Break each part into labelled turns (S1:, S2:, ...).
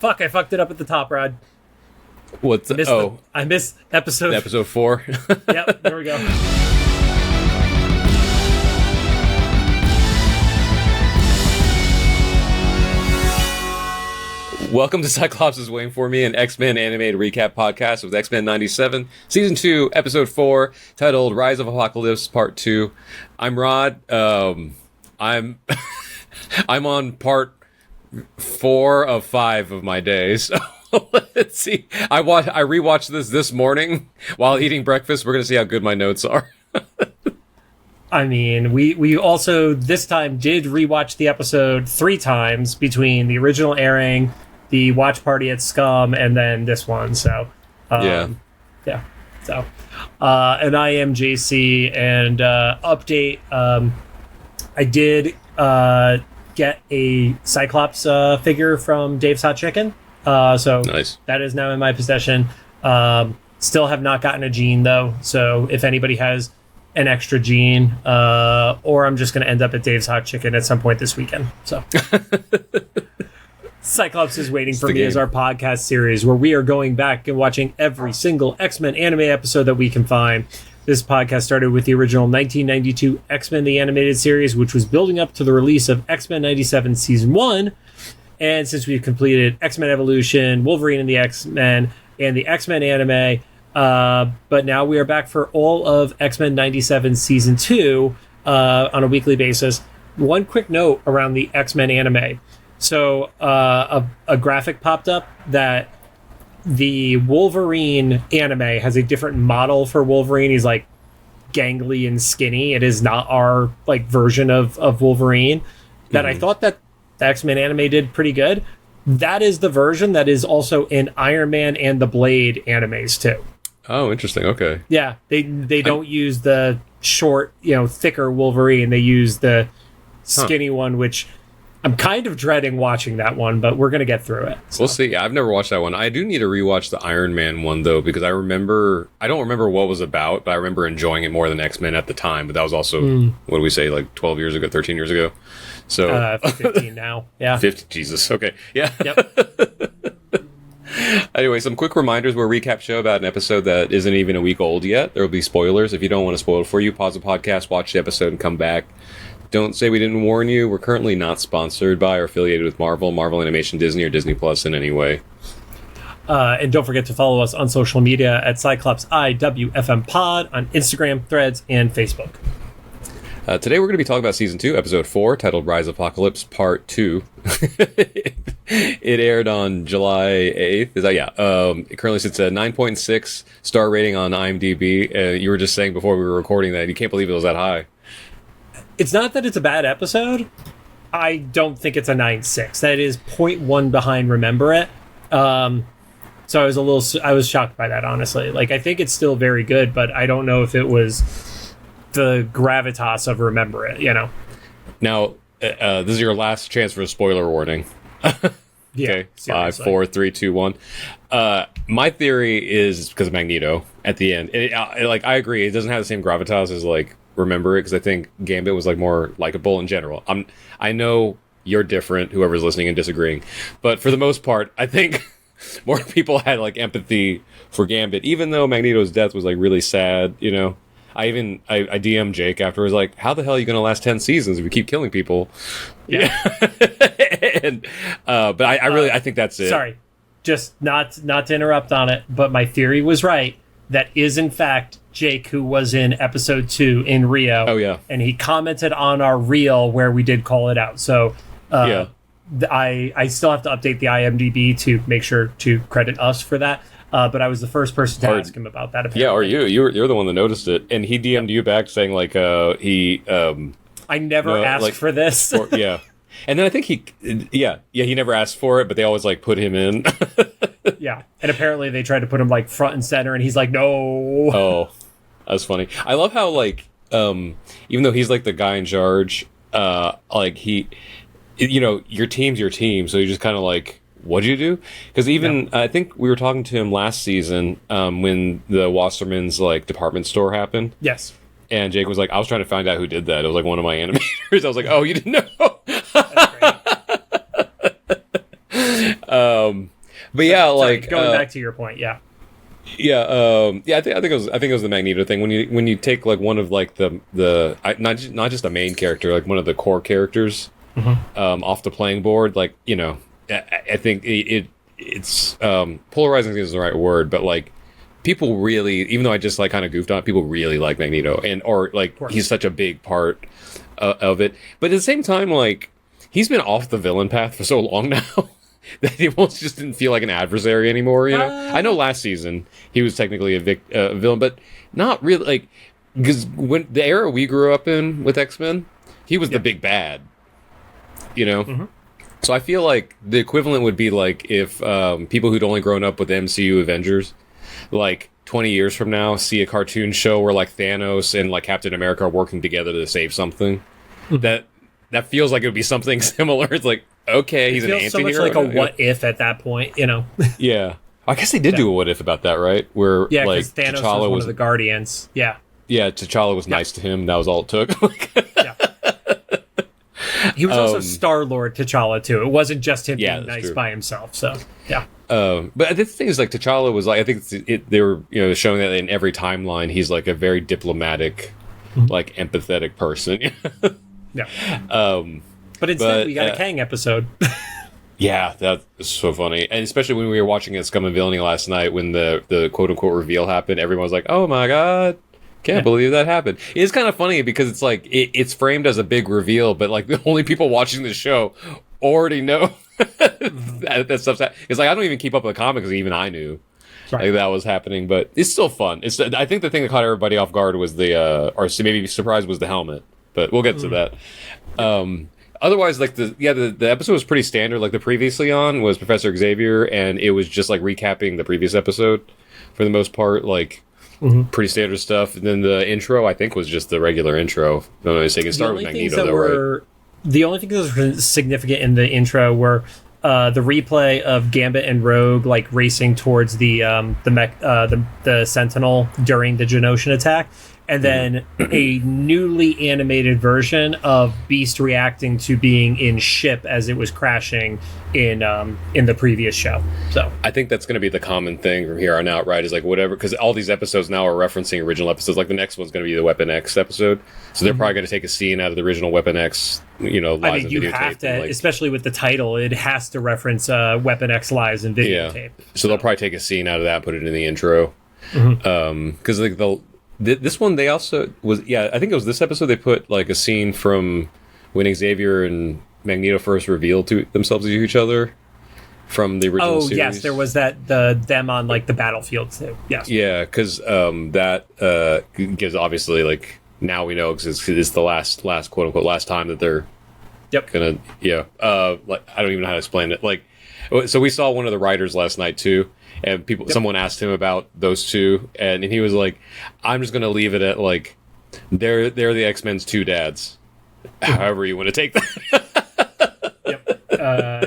S1: Fuck, I fucked it up at the top, Rod.
S2: What's
S1: I missed episode
S2: 4?
S1: Yep, there we go.
S2: Welcome to Cyclops is Waiting For Me, an X-Men animated recap podcast with X-Men 97, Season 2, Episode 4, titled Rise of Apocalypse, Part 2. I'm Rod. I'm on part 4 of 5 of my days. Let's see. I rewatched this morning while eating breakfast. We're going to see how good my notes are.
S1: I mean, we also this time did rewatch the episode 3 times between the original airing, the watch party at Scum, and then this one. So, yeah. So, and I am JC, and update. I did get a Cyclops figure from Dave's Hot Chicken. So
S2: nice.
S1: That is now in my possession. Still have not gotten a gene though. So if anybody has an extra gene, or I'm just going to end up at Dave's Hot Chicken at some point this weekend. So Cyclops is Waiting For Me is our podcast series where we are going back and watching every single X-Men anime episode that we can find. This podcast started with the original 1992 X-Men the Animated Series, which was building up to the release of X-Men 97 Season 1. And since we've completed X-Men Evolution, Wolverine and the X-Men, and the X-Men anime, but now we are back for all of X-Men 97 Season 2 on a weekly basis. One quick note around the X-Men anime. So a graphic popped up that the Wolverine anime has a different model for Wolverine. He's like gangly and skinny. It is not our like version of Wolverine. That I thought that the X-Men anime did pretty good. That is the version that is also in Iron Man and the Blade animes too.
S2: Oh, interesting. Okay.
S1: Yeah, they don't use the short, thicker Wolverine. They use the skinny one, which I'm kind of dreading watching that one, but we're going to get through it. So.
S2: We'll see. I've never watched that one. I do need to rewatch the Iron Man one, though, because I don't remember what it was about, but I remember enjoying it more than X-Men at the time. But that was also, what do we say, like 12 years ago, 13 years ago? So
S1: 15 now. Yeah.
S2: 50. Jesus. Okay. Yeah.
S1: Yep.
S2: Anyway, some quick reminders. We'll recap show about an episode that isn't even a week old yet. There will be spoilers. If you don't want to spoil it for you, pause the podcast, watch the episode, and come back. Don't say we didn't warn you. We're currently not sponsored by or affiliated with Marvel Animation, Disney, or Disney Plus in any way.
S1: And don't forget to follow us on social media at Cyclops IWFM Pod on Instagram, Threads, and Facebook.
S2: Today we're going to be talking about Season 2, Episode 4, titled Rise of Apocalypse, Part 2. It aired on July 8th. Is that, yeah. It currently sits at 9.6 star rating on IMDb. You were just saying before we were recording that you can't believe it was that high.
S1: It's not that it's a bad episode. I don't think it's a 9.6. That is 0.1 behind Remember It. So I was shocked by that, honestly. Like, I think it's still very good, but I don't know if it was the gravitas of Remember It, Now,
S2: this is your last chance for a spoiler warning.
S1: Yeah,
S2: okay, 5, 4, 3, 2, 1. My theory is because of Magneto at the end. I agree. It doesn't have the same gravitas as, like, Remember It, because I think Gambit was like more likable in general. I know you're different, whoever's listening and disagreeing, but for the most part, I think more people had like empathy for Gambit, even though Magneto's death was like really sad. I DM'd Jake afterwards, like, how the hell are you going to last 10 seasons if you keep killing people?
S1: Yeah.
S2: And but I think that's it.
S1: Sorry, just not to interrupt on it, but my theory was right. That is, in fact, Jake, who was in episode 2 in Rio.
S2: Oh, yeah.
S1: And he commented on our reel where we did call it out. So I still have to update the IMDb to make sure to credit us for that. But I was the first person to ask him about that. Apparently.
S2: Yeah, or you're the one that noticed it. And he DM'd you back saying, like, he...
S1: I never asked for this.
S2: Yeah. And then I think he never asked for it, but they always, like, put him in.
S1: Yeah, and apparently they tried to put him like front and center, and he's like, no.
S2: Oh, that's funny. I love how like even though he's like the guy in charge, like he, your team's your team, so you just kind of like, what'd you do? Because even I think we were talking to him last season when the Wasserman's like department store happened.
S1: Yes.
S2: And Jake was like, I was trying to find out who did that. It was like one of my animators. I was like, oh, you didn't know.
S1: That's great.
S2: But yeah,
S1: Sorry,
S2: like
S1: going back to your point, yeah.
S2: Yeah, I think it was the Magneto thing when you take like one of like not just a main character, like one of the core characters off the playing board, like I think it's polarizing is the right word, but like people really, even though I just like kind of goofed on it, people really like Magneto or like he's such a big part of it, but at the same time like he's been off the villain path for so long now. That he almost just didn't feel like an adversary anymore, I know last season he was technically a villain, but not really, like, because when the era we grew up in with X-Men, he was the big bad, So I feel like the equivalent would be like if people who'd only grown up with MCU Avengers, like 20 years from now, see a cartoon show where like Thanos and like Captain America are working together to save something. That feels like it would be something similar. It's like, okay, he's an anti-hero. It feels so much like a
S1: what if at that point,
S2: Yeah. I guess they did do a what if about that, right? Where
S1: like
S2: Thanos
S1: T'Challa was one of the Guardians. Yeah.
S2: Yeah, T'Challa was nice to him. That was all it took.
S1: Yeah. He was also Star-Lord T'Challa too. It wasn't just him being nice by himself. So yeah.
S2: But the thing is, like T'Challa was like, I think they were showing that in every timeline he's like a very diplomatic, like empathetic person.
S1: Yeah. But instead, we got a Kang episode.
S2: Yeah, that's so funny. And especially when we were watching it Scum and Villainy last night, when the quote-unquote reveal happened, everyone was like, oh my god, can't believe that happened. It's kind of funny because it's like, it's framed as a big reveal, but like the only people watching the show already know that stuff's happening. It's like, I don't even keep up with the comics, because even I knew like that was happening, but it's still fun. I think the thing that caught everybody off guard was or maybe surprised was the helmet. But we'll get to that. Otherwise, like the episode was pretty standard. Like the previously on was Professor Xavier, and it was just like recapping the previous episode for the most part. Like pretty standard stuff. And then the intro, I think, was just the regular intro. If I'm not mistaken. It started with Magneto, though, right?
S1: The only things that were significant in the intro were the replay of Gambit and Rogue like racing towards the Sentinel during the Genoshan attack. And then a newly animated version of Beast reacting to being in ship as it was crashing in the previous show. So
S2: I think that's going to be the common thing from here on out, right? Is like whatever, because all these episodes now are referencing original episodes. Like the next one's going to be the Weapon X episode, so they're probably going to take a scene out of the original Weapon X. Lives and
S1: you
S2: videotape.
S1: Have to, especially with the title, it has to reference Weapon X lives and videotape.
S2: Yeah. So they'll probably take a scene out of that, and put it in the intro, because like this one, they also was, I think it was this episode, they put like a scene from when Xavier and Magneto first revealed to themselves to each other from the original series. Oh, yes,
S1: there was them on like the battlefield too. Yes.
S2: Yeah, because that gives obviously like, now we know because it's the last quote unquote last time that they're gonna like, I don't even know how to explain it. Like, so we saw one of the writers last night too. And someone asked him about those two, and he was like, "I'm just gonna leave it at like, they're the X-Men's two dads, however you want to take
S1: that."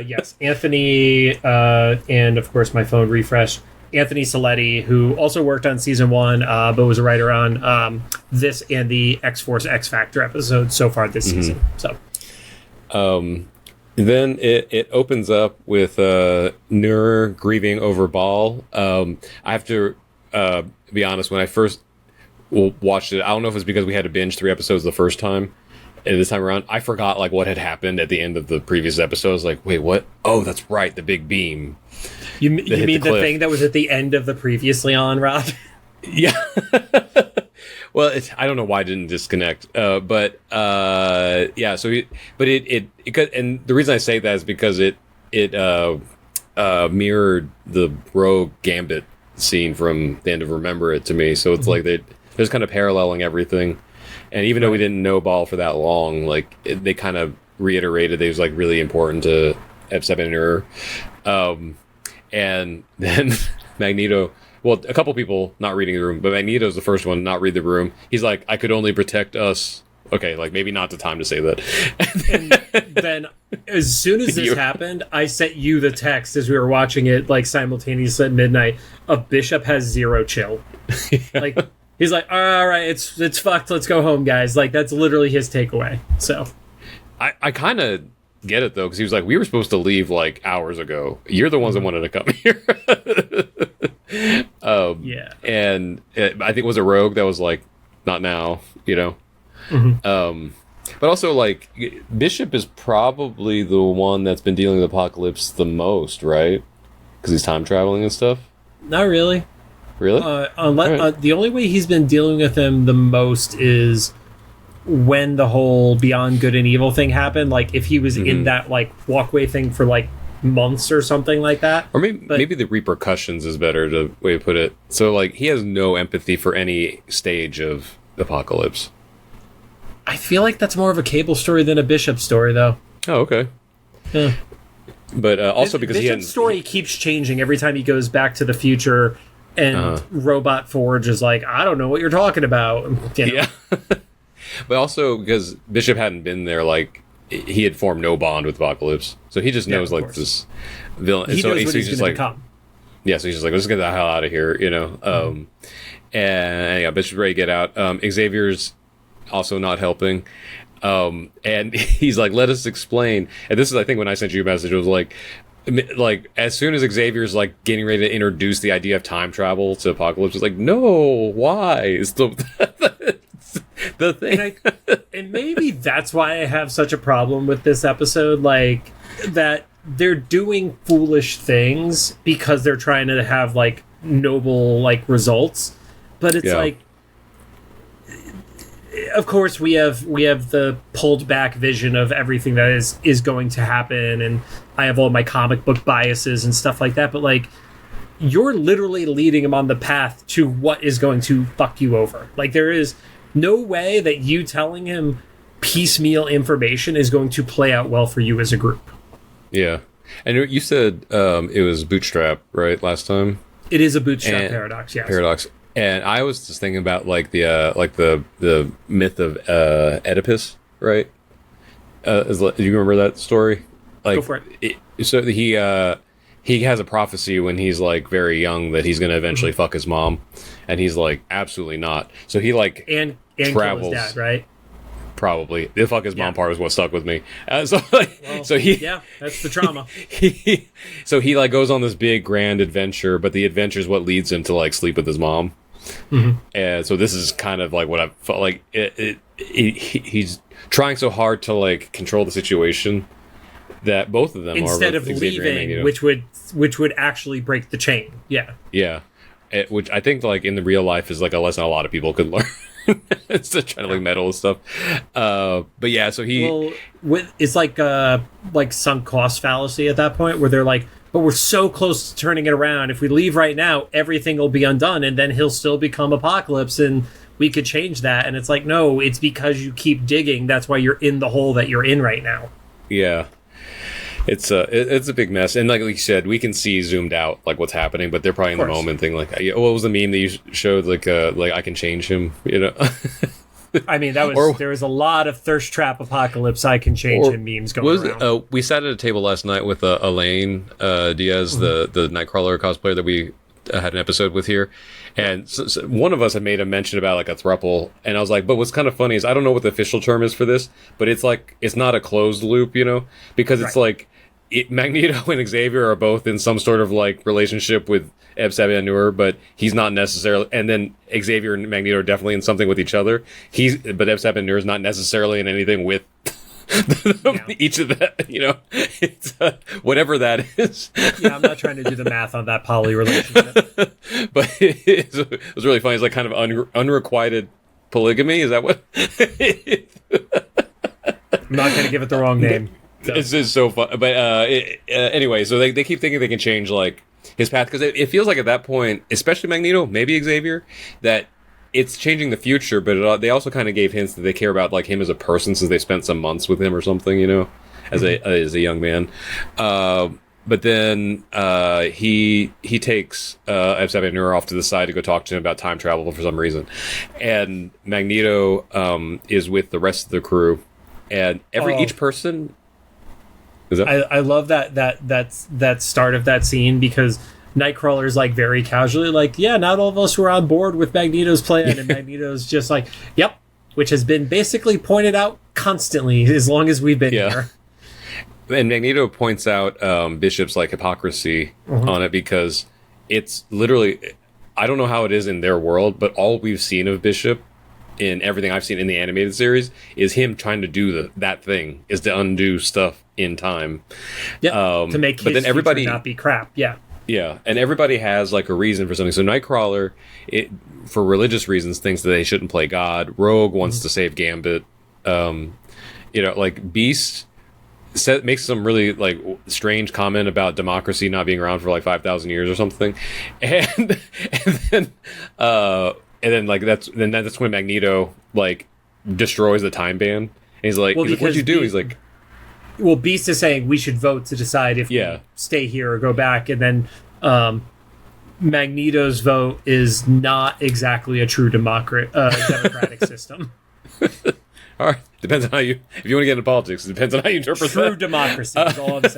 S1: Yes, Anthony, and of course my phone refreshed. Anthony Saletti, who also worked on season 1, but was a writer on this and the X-Force X Factor episode so far this season. So,
S2: then it opens up with Nur grieving over Baal. I have to be honest, when I first watched it, I don't know if it was because we had to binge 3 episodes the first time, and this time around, I forgot like what had happened at the end of the previous episode. I was like, wait, what? Oh, that's right, the big beam.
S1: You mean the thing that was at the end of the previously on, Rob?
S2: Yeah. Well, I don't know why it didn't disconnect, but yeah. So, it could, and the reason I say that is because it mirrored the Rogue Gambit scene from the end of Remember It to me. So it's like they're just kind of paralleling everything, and even though we didn't know Ball for that long, like they kind of reiterated that it was like really important to F7 and Ur, and then Magneto. Well, a couple people not reading the room, but Magneto's the first one to not read the room. He's like, I could only protect us. Okay, like maybe not the time to say that.
S1: And then as soon as this happened, I sent you the text as we were watching it, like simultaneously at midnight, of Bishop has 0 chill. Yeah. Like, he's like, all right, it's fucked. Let's go home, guys. Like, that's literally his takeaway. So
S2: I kind of get it though, because he was like, we were supposed to leave like hours ago. You're the ones that wanted to come here. And I think it was a Rogue that was like, not now, you know. But also, like, Bishop is probably the one that's been dealing with Apocalypse the most, right? Because he's time traveling and stuff.
S1: Not really.
S2: Really?
S1: The only way he's been dealing with him the most is when the whole Beyond Good and Evil thing happened. Like, if he was in that, like, walkway thing for, like, months or something like that.
S2: Or maybe the repercussions is better the way to put it. So, like, he has no empathy for any stage of Apocalypse.
S1: I feel like that's more of a Cable story than a Bishop story, though.
S2: Oh, okay.
S1: Yeah.
S2: But also because
S1: Bishop's story keeps changing every time he goes back to the future, and Robot Forge is like, I don't know what you're talking about. You know?
S2: Yeah. But also because Bishop hadn't been there, like, he had formed no bond with Apocalypse. So he just knows, like, this villain.
S1: He knows what he's
S2: just
S1: going
S2: like,
S1: to become.
S2: Yeah, so he's just like, let's get the hell out of here, you know? And yeah, Bishop's ready to get out. Xavier's also not helping. And he's like, let us explain. And this is, I think, when I sent you a message, it was like as soon as Xavier's like getting ready to introduce the idea of time travel to Apocalypse, it's like, no, why? It's the thing.
S1: And maybe that's why I have such a problem with this episode, like, that they're doing foolish things because they're trying to have, like, noble, like, results. But it's like, of course, we have the pulled back vision of everything that is going to happen, and I have all my comic book biases and stuff like that. But, like, you're literally leading him on the path to what is going to fuck you over. Like, there is no way that you telling him piecemeal information is going to play out well for you as a group.
S2: Yeah, and you said it was Bootstrap, right? Last time,
S1: it is a Bootstrap paradox. Yes,
S2: paradox. And I was just thinking about like the myth of Oedipus, right? Do you remember that story? Like,
S1: go for it.
S2: So he has a prophecy when he's like very young that he's going to eventually fuck his mom, and he's like, absolutely not. So he like
S1: and
S2: travels.
S1: Kill his dad, right?
S2: Probably the fuck his mom part was what stuck with me. That's the
S1: trauma.
S2: So he like goes on this big grand adventure, but the adventure is what leads him to like sleep with his mom. And so this is kind of like what I felt like. He's trying so hard to like control the situation that both of them
S1: instead
S2: are
S1: of leaving, which would actually break the chain. Yeah.
S2: Which I think like in the real life is like a lesson a lot of people could learn. Instead of trying to like meddle with stuff. But yeah, so
S1: it's like sunk cost fallacy at that point where they're like, but we're so close to turning it around. If we leave right now, everything will be undone, and then he'll still become Apocalypse, and we could change that. And it's like, no, it's because you keep digging. That's why you're in the hole that you're in right now. Yeah.
S2: It's a big mess, and like you said, we can see zoomed out like what's happening, but they're probably in the moment thing. Like, what was the meme that you showed? Like I can change him, you know?
S1: I mean, that was there was a lot of thirst trap Apocalypse I can change him memes going around.
S2: We sat at a table last night with Elaine Diaz, the Nightcrawler cosplayer that we had an episode with here, and so one of us had made a mention about like a throuple, and I was like, but what's kind of funny is I don't know what the official term is for this, but it's like it's not a closed loop, you know, because it's like Magneto and Xavier are both in some sort of like relationship with Xavier, but he's not necessarily, and then Xavier and Magneto are definitely in something with each other. But Xavier is not necessarily in anything with each of that, you know, it's whatever that is.
S1: Yeah, I'm not trying to do the math on that poly relationship,
S2: but it was really funny. It's like kind of unrequited polygamy. Is that what?
S1: I'm not going to give it the wrong name.
S2: So. It's just so fun. But anyway, so they keep thinking they can change like his path, because it feels like at that point, especially Magneto, maybe Xavier, that it's changing the future, but they also kind of gave hints that they care about like him as a person since they spent some months with him or something, you know, as a young man. But then he takes Xavier off to the side to go talk to him about time travel for some reason, and Magneto is with the rest of the crew, and each person.
S1: I love that start of that scene, because Nightcrawler's like very casually like, yeah, not all of us were on board with Magneto's plan, and Magneto's just like, yep, which has been basically pointed out constantly as long as we've been here.
S2: and Magneto points out Bishop's like hypocrisy on it, because it's literally, I don't know how it is in their world, but all we've seen of Bishop in everything I've seen in the animated series is him trying to do that thing, is to undo stuff in time.
S1: Yeah, to make his future not be crap. Yeah.
S2: Yeah, and everybody has like a reason for something. So Nightcrawler, for religious reasons, thinks that they shouldn't play God. Rogue wants to save Gambit. Like Beast makes some really like strange comment about democracy not being around for like 5,000 years or something, and then that's when Magneto like destroys the time band. And he's like, "What'd you do?" He's like,
S1: well, Beast is saying we should vote to decide if we stay here or go back, and then Magneto's vote is not exactly a true democratic system.
S2: All right, depends on how if you want to get into politics, it depends on how you interpret
S1: true
S2: that.
S1: Democracy is all I'm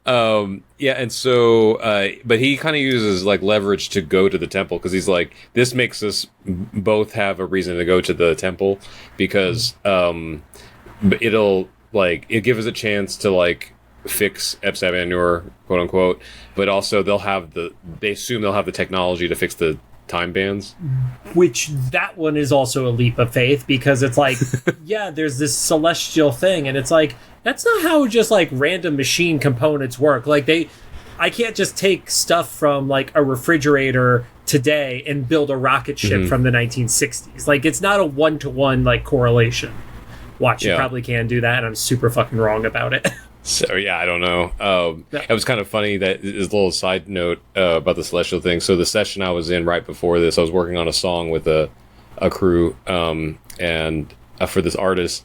S1: saying.
S2: And so, but he kind of uses like leverage to go to the temple, because he's like, this makes us both have a reason to go to the temple, because it'll give us a chance to like fix Epsabanur, quote unquote, but also they assume they'll have the technology to fix the time bands,
S1: which that one is also a leap of faith, because it's like there's this celestial thing, and it's like, that's not how just like random machine components work. Like I can't just take stuff from like a refrigerator today and build a rocket ship from the 1960s. Like, it's not a one-to-one like correlation. Watch, you probably can do that, and I'm super fucking wrong about it.
S2: So, I don't know. It was kind of funny that this little side note about the Celestial thing. So the session I was in right before this, I was working on a song with a crew and for this artist.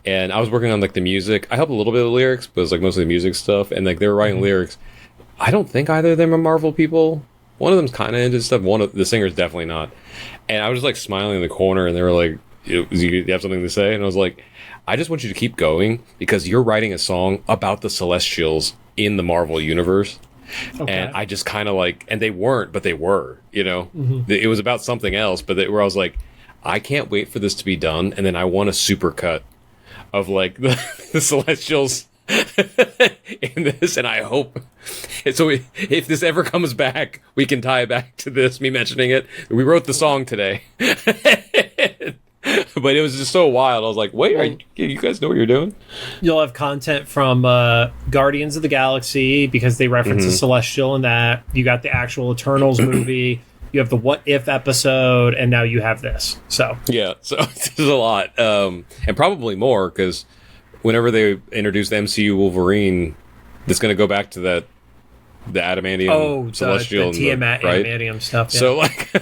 S2: And I was working on like the music. I helped a little bit of the lyrics, but it was like mostly music stuff. And like they were writing lyrics. I don't think either of them are Marvel people. One of them's kind of into stuff. One of the singer's definitely not. And I was just like smiling in the corner, and they were like, "You have something to say?" And I was like, I just want you to keep going, because you're writing a song about the Celestials in the Marvel universe. Okay. And I just kind of like, and they weren't, but they were, It was about something else, but where I was like, I can't wait for this to be done. And then I want a supercut of like the Celestials in this. And I hope, so if this ever comes back, we can tie it back to this, me mentioning it. We wrote the song today. But it was just so wild. I was like, wait, you guys know what you're doing?
S1: You'll have content from Guardians of the Galaxy, because they reference the Celestial in that. You got the actual Eternals movie. You have the What If episode, and now you have this. So
S2: there's a lot. And probably more, because whenever they introduce the MCU Wolverine, it's going to go back to the Adamantium Celestial.
S1: The Adamantium stuff. Yeah.
S2: So, like,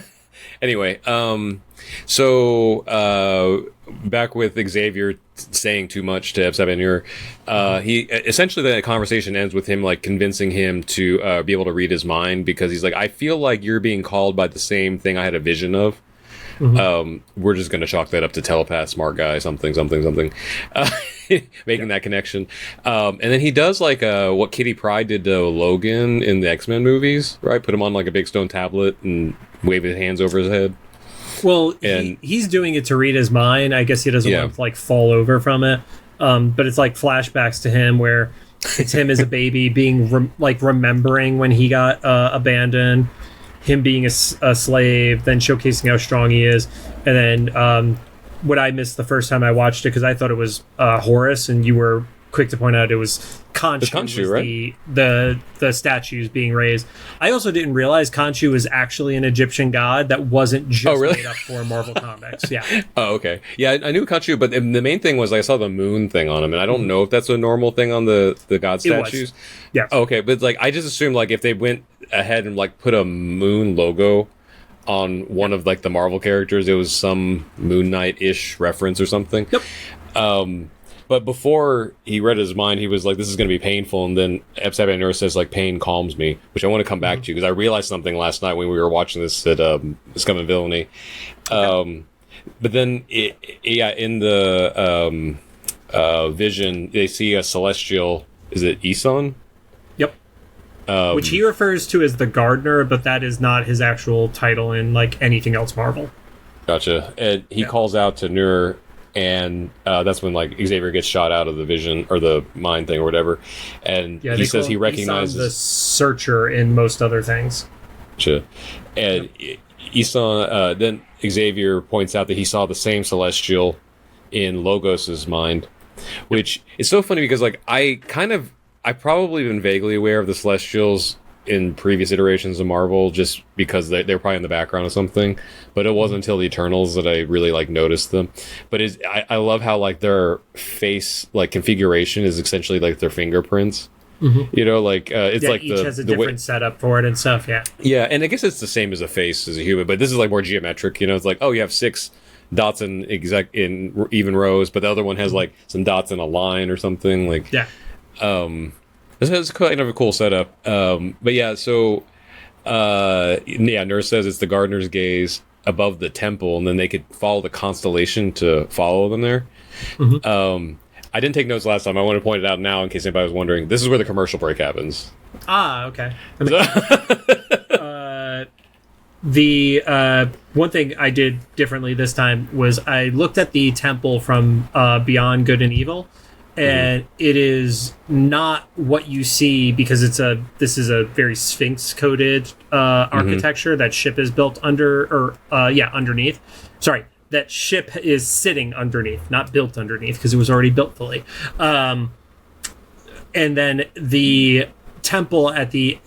S2: anyway, So back with Xavier saying too much to Epsabanur, he essentially, the conversation ends with him like convincing him to be able to read his mind, because he's like, I feel like you're being called by the same thing I had a vision of. We're just going to chalk that up to telepath, smart guy, something, making that connection. And then he does like what Kitty Pryde did to Logan in the X-Men movies, right? Put him on like a big stone tablet and wave his hands over his head.
S1: Well, he's doing it to read his mind. I guess he doesn't want to like fall over from it. But it's like flashbacks to him where it's him as a baby being remembering when he got abandoned, him being a slave, then showcasing how strong he is. And then what I missed the first time I watched it, because I thought it was Horus, and you were quick to point out it was Khonshu, right? The statues being raised. I also didn't realize Khonshu was actually an Egyptian god that wasn't just made up for Marvel Comics. Yeah.
S2: Oh, okay. Yeah, I knew Khonshu, but the main thing was I saw the moon thing on him, and I don't know if that's a normal thing on the god statues.
S1: Yeah.
S2: Oh, okay, but like I just assumed like if they went ahead and like put a moon logo on one of like the Marvel characters, it was some Moon Knight-ish reference or something.
S1: Yep.
S2: But before he read his mind, he was like, this is going to be painful. And then Epsabanur says, like, pain calms me, which I want to come back to, because I realized something last night when we were watching this at Scum and Villainy. But then, in the vision, they see a celestial, is it Eson?
S1: Yep. Which he refers to as the Gardener, but that is not his actual title in, like, anything else Marvel.
S2: Gotcha. And he calls out to Nur, and that's when like Xavier gets shot out of the vision or the mind thing or whatever, and he says he recognizes
S1: the Searcher in most other things.
S2: Sure. And he saw then Xavier points out that he saw the same Celestial in Logos's mind, which is so funny because like I probably been vaguely aware of the Celestials in previous iterations of Marvel just because they're probably in the background or something, but it wasn't until the Eternals that I really like noticed them. But I love how like their face like configuration is essentially like their fingerprints. Mm-hmm. You know, like it's like
S1: each has a different setup for it and stuff.
S2: Yeah, and I guess it's the same as a face as a human, but this is like more geometric. You know, it's like, oh, you have 6 dots in even rows, but the other one has like some dots in a line or something. Like, this is kind of a cool setup. But yeah, so Nurse says it's the gardener's gaze above the temple, and then they could follow the constellation to follow them there. Mm-hmm. I didn't take notes last time. I want to point it out now in case anybody was wondering. This is where the commercial break happens.
S1: Okay. The one thing I did differently this time was I looked at the temple from Beyond Good and Evil, and it is not what you see because this is a very Sphinx coded architecture that ship is built underneath. Sorry. That ship is sitting underneath, not built underneath, because it was already built fully. And then the temple at the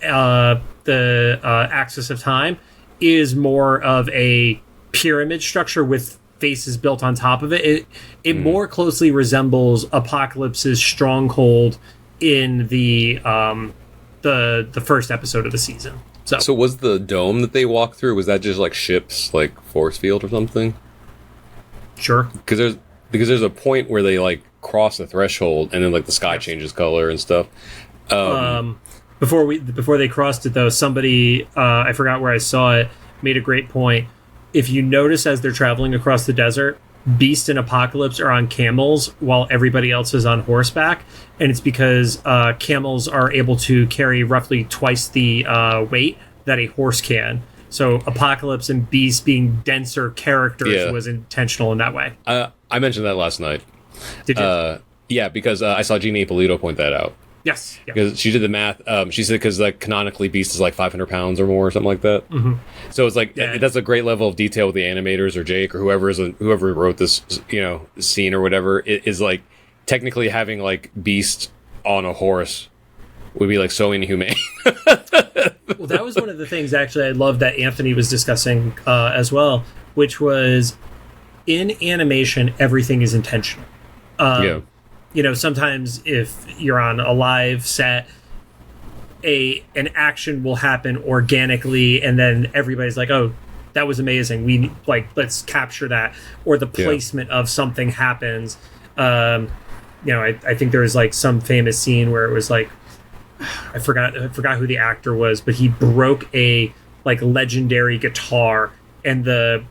S1: axis of time is more of a pyramid structure with faces built on top of it. It more closely resembles Apocalypse's stronghold in the first episode of the season.
S2: So was the dome that they walked through, was that just like ship's like force field or something?
S1: Sure.
S2: Because there's a point where they like cross the threshold and then like the sky changes color and stuff.
S1: Before they crossed it though, somebody I forgot where I saw it made a great point. If you notice as they're traveling across the desert, Beast and Apocalypse are on camels while everybody else is on horseback, and it's because camels are able to carry roughly twice the weight that a horse can. So Apocalypse and Beast being denser characters was intentional in that way.
S2: I mentioned that last night.
S1: Did you?
S2: Yeah, because I saw Jeannie Ippolito point that out.
S1: Yes.
S2: Because she did the math. She said because like canonically Beast is like 500 pounds or more or something like that. Mm-hmm. So it's like that's a great level of detail with the animators or Jake or whoever wrote this scene or whatever. It is like technically having like Beast on a horse would be like so inhumane.
S1: Well, that was one of the things actually I love that Anthony was discussing as well, which was in animation everything is intentional. Sometimes if you're on a live set, an action will happen organically, and then everybody's like, "Oh, that was amazing. Let's capture that." Or the placement of something happens. I think there was like some famous scene where it was like, I forgot who the actor was, but he broke a like legendary guitar, and the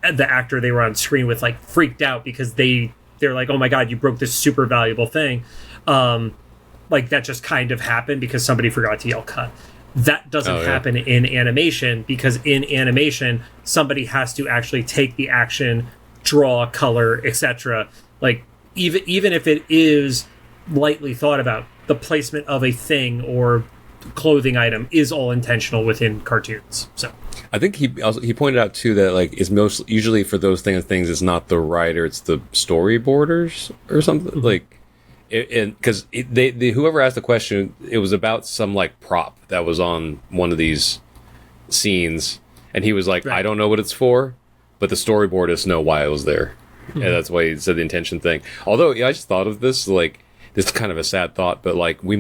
S1: actor they were on screen with like freaked out because they're like, oh my god, you broke this super valuable thing. Like that just kind of happened because somebody forgot to yell cut. That doesn't happen in animation because in animation somebody has to actually take the action, draw color, etc. Like even if it is lightly thought about, the placement of a thing or clothing item is all intentional within cartoons. So
S2: I think he pointed out too that like it's most usually for those things it's not the writer, it's the storyboarders or something. Mm-hmm. Like because they whoever asked the question, it was about some like prop that was on one of these scenes, and he was like, I don't know what it's for, but the storyboardists know why it was there. Mm-hmm. And that's why he said the intention thing. Although I just thought of this like, this is kind of a sad thought, but like this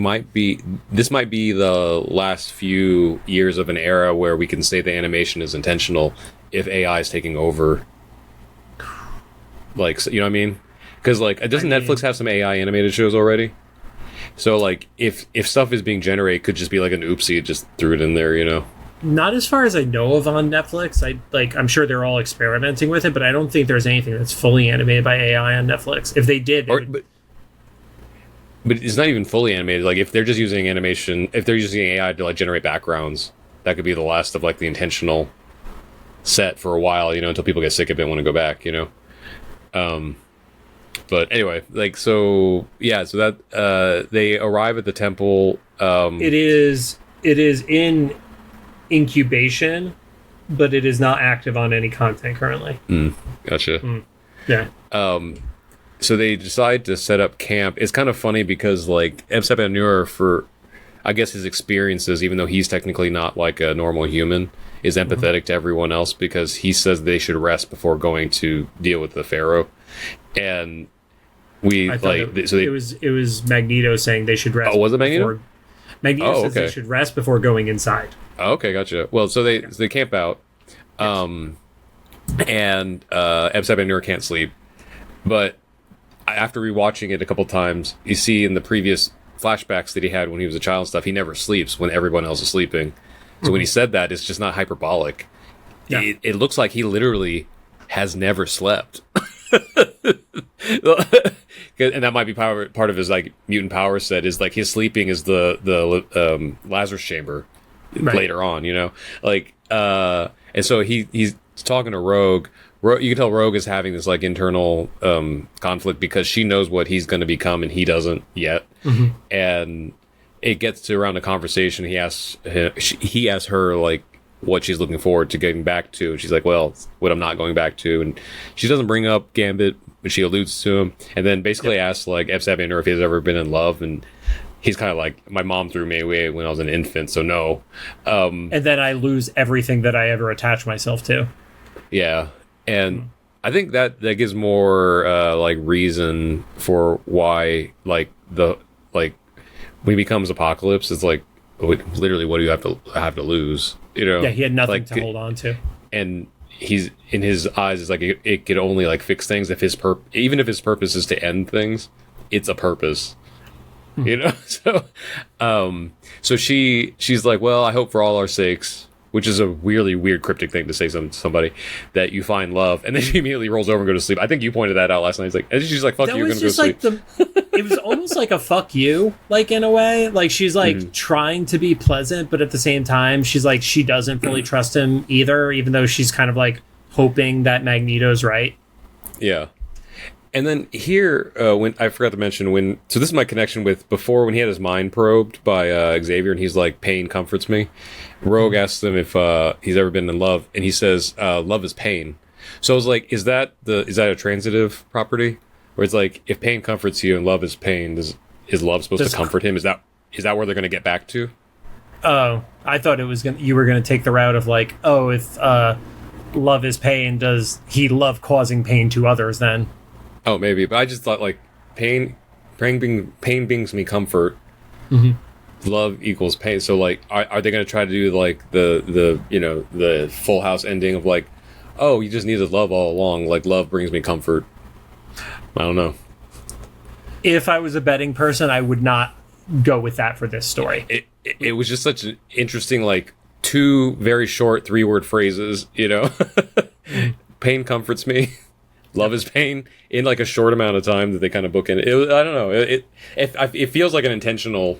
S2: might be the last few years of an era where we can say the animation is intentional if AI is taking over. Like, you know what I mean? Because like, doesn't Netflix have some AI animated shows already? So like, if stuff is being generated, it could just be like an oopsie, it just threw it in there, you know?
S1: Not as far as I know of on Netflix. I'm sure they're all experimenting with it, but I don't think there's anything that's fully animated by AI on Netflix. If they did,
S2: But it's not even fully animated. Like if they're just using animation, if they're using AI to like generate backgrounds, that could be the last of like the intentional set for a while, until people get sick of it and want to go back, But anyway, like, so that they arrive at the temple.
S1: It is in incubation, but it is not active on any content currently.
S2: Gotcha.
S1: Yeah.
S2: So they decide to set up camp. It's kind of funny because, like, Xavier, for, I guess, his experiences, even though he's technically not like a normal human, is empathetic to everyone else because he says they should rest before going to deal with the Pharaoh. And
S1: it was Magneto saying they should rest.
S2: Oh, was it Magneto?
S1: Magneto says they should rest before going inside.
S2: Oh, okay, gotcha. Well, so they camp out, and Xavier can't sleep, but after rewatching it a couple times, you see in the previous flashbacks that he had when he was a child and stuff, he never sleeps when everyone else is sleeping. So when he said that, it's just not hyperbolic. Yeah. It looks like he literally has never slept. And that might be part of his like mutant power set is like his sleeping is the Lazarus chamber later on, you know, like and so he's talking to Rogue. You can tell Rogue is having this like internal conflict because she knows what he's going to become and he doesn't yet. And it gets to around a conversation. He asks her like what she's looking forward to getting back to, and she's like, well, what I'm not going back to. And she doesn't bring up Gambit, but she alludes to him, and then basically asks like Xavier if he's ever been in love, and he's kind of like, my mom threw me away when I was an infant, so no.
S1: And then I lose everything that I ever attach myself to.
S2: Yeah, and I think that gives more like reason for why like when he becomes Apocalypse, it's like literally what do you have to lose, you know?
S1: Yeah, he had nothing to hold on to,
S2: and he's in his eyes is like it could only like fix things if even if his purpose is to end things, it's a purpose, you know. So she's like, well, I hope for all our sakes, which is a really weird cryptic thing to say to somebody, that you find love, and then she immediately rolls over and goes to sleep. I think you pointed that out last night. It's like, and she's like, fuck you, you're gonna go to sleep.
S1: It was almost like a fuck you, like in a way. Like she's like trying to be pleasant, but at the same time, she's like, she doesn't fully trust him either, even though she's kind of like hoping that Magneto's right.
S2: Yeah. And then here, when I forgot to mention so this is my connection with before when he had his mind probed by Xavier, and he's like, pain comforts me. Rogue asks him if he's ever been in love, and he says, love is pain. So I was like, is that a transitive property? Where it's like, if pain comforts you and love is pain, is love supposed to comfort him? Is that where they're going to get back to?
S1: Oh, I thought you were going to take the route of like, oh, if love is pain, does he love causing pain to others then?
S2: Oh, maybe, but I just thought like pain brings me comfort. Love equals pain. So like, are they going to try to do like the Full House ending of like, oh, you just needed love all along. Like love brings me comfort. I don't know.
S1: If I was a betting person, I would not go with that for this story.
S2: It was just such an interesting like two very short 3-word phrases. You know, pain comforts me. Love is pain in like a short amount of time that they kind of book in. I don't know. It feels like an intentional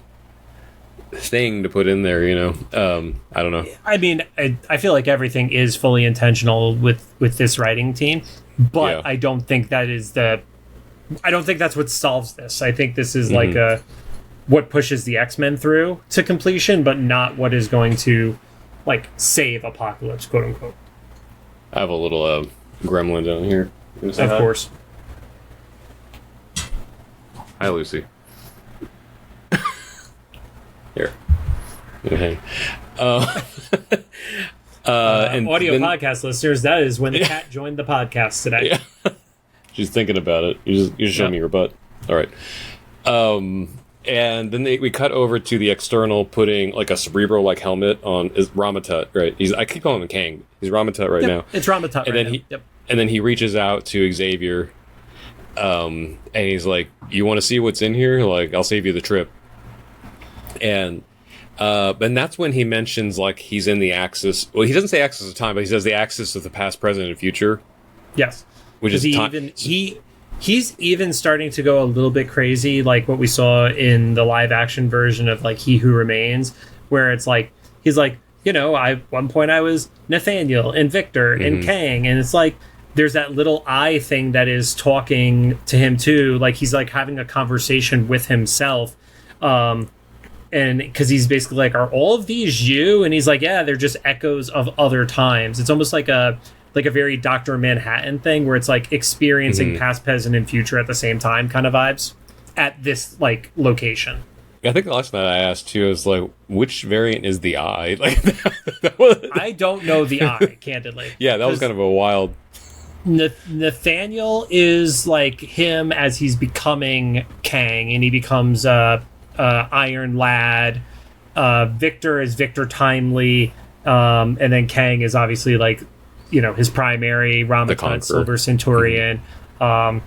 S2: thing to put in there, you know. I don't know.
S1: I mean, I feel like everything is fully intentional with this writing team, but I don't think that's what solves this. I think this is like what pushes the X-Men through to completion, but not what is going to like save Apocalypse, quote unquote.
S2: I have a little gremlin down here.
S1: Of course.
S2: Hi, Lucy. Here. Okay.
S1: And audio podcast listeners, that is when the cat joined the podcast today.
S2: Yeah. She's thinking about it. You just show me your butt. All right. And then we cut over to the external putting like a Cerebro like helmet on is Ramatut, right? I keep calling him Kang. He's Ramatut right now.
S1: It's Ramatut
S2: and then he reaches out to Xavier, and he's like, "You want to see what's in here? Like, I'll save you the trip." And that's when he mentions like he's in the axis. Well, he doesn't say axis of time, but he says the axis of the past, present, and future.
S1: Yes,
S2: which is
S1: he's even starting to go a little bit crazy, like what we saw in the live action version of like He Who Remains, where it's like he's like, you know, at one point I was Nathaniel and Victor and Kang, and it's like, there's that little eye thing that is talking to him too. Like he's like having a conversation with himself. And because he's basically like, are all of these you? And he's like, yeah, they're just echoes of other times. It's almost like a very Dr. Manhattan thing where it's like experiencing past, present, and future at the same time kind of vibes at this like location.
S2: I think the last night I asked too is like, which variant is the eye? Like, that was...
S1: I don't know the eye, candidly.
S2: Yeah, that was kind of a wild.
S1: Nathaniel is like him as he's becoming Kang, and he becomes Iron Lad. Victor is Victor Timely, and then Kang is obviously like, his primary Ramatut, Silver Centurion. But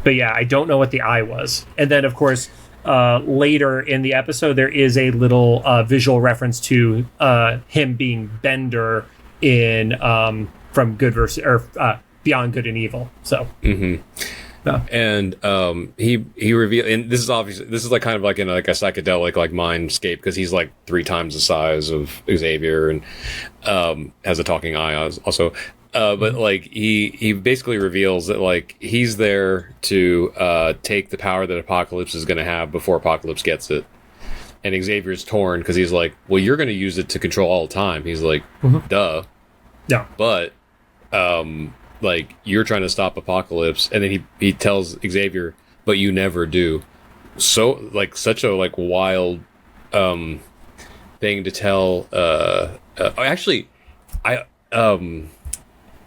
S1: yeah, I don't know what the eye was. And then of course, later in the episode, there is a little visual reference to him being Bender in from Good versus Beyond Good and Evil. So,
S2: and he revealed, and this is like kind of like in like a psychedelic like mindscape because he's like 3 times the size of Xavier and has a talking eye also. But like he basically reveals that like he's there to take the power that Apocalypse is going to have before Apocalypse gets it, and Xavier's torn because he's like, well, you're going to use it to control all time. He's like, duh,
S1: yeah,
S2: but like you're trying to stop Apocalypse, and then he tells Xavier, but you never do. So like such a like wild thing to tell. Actually,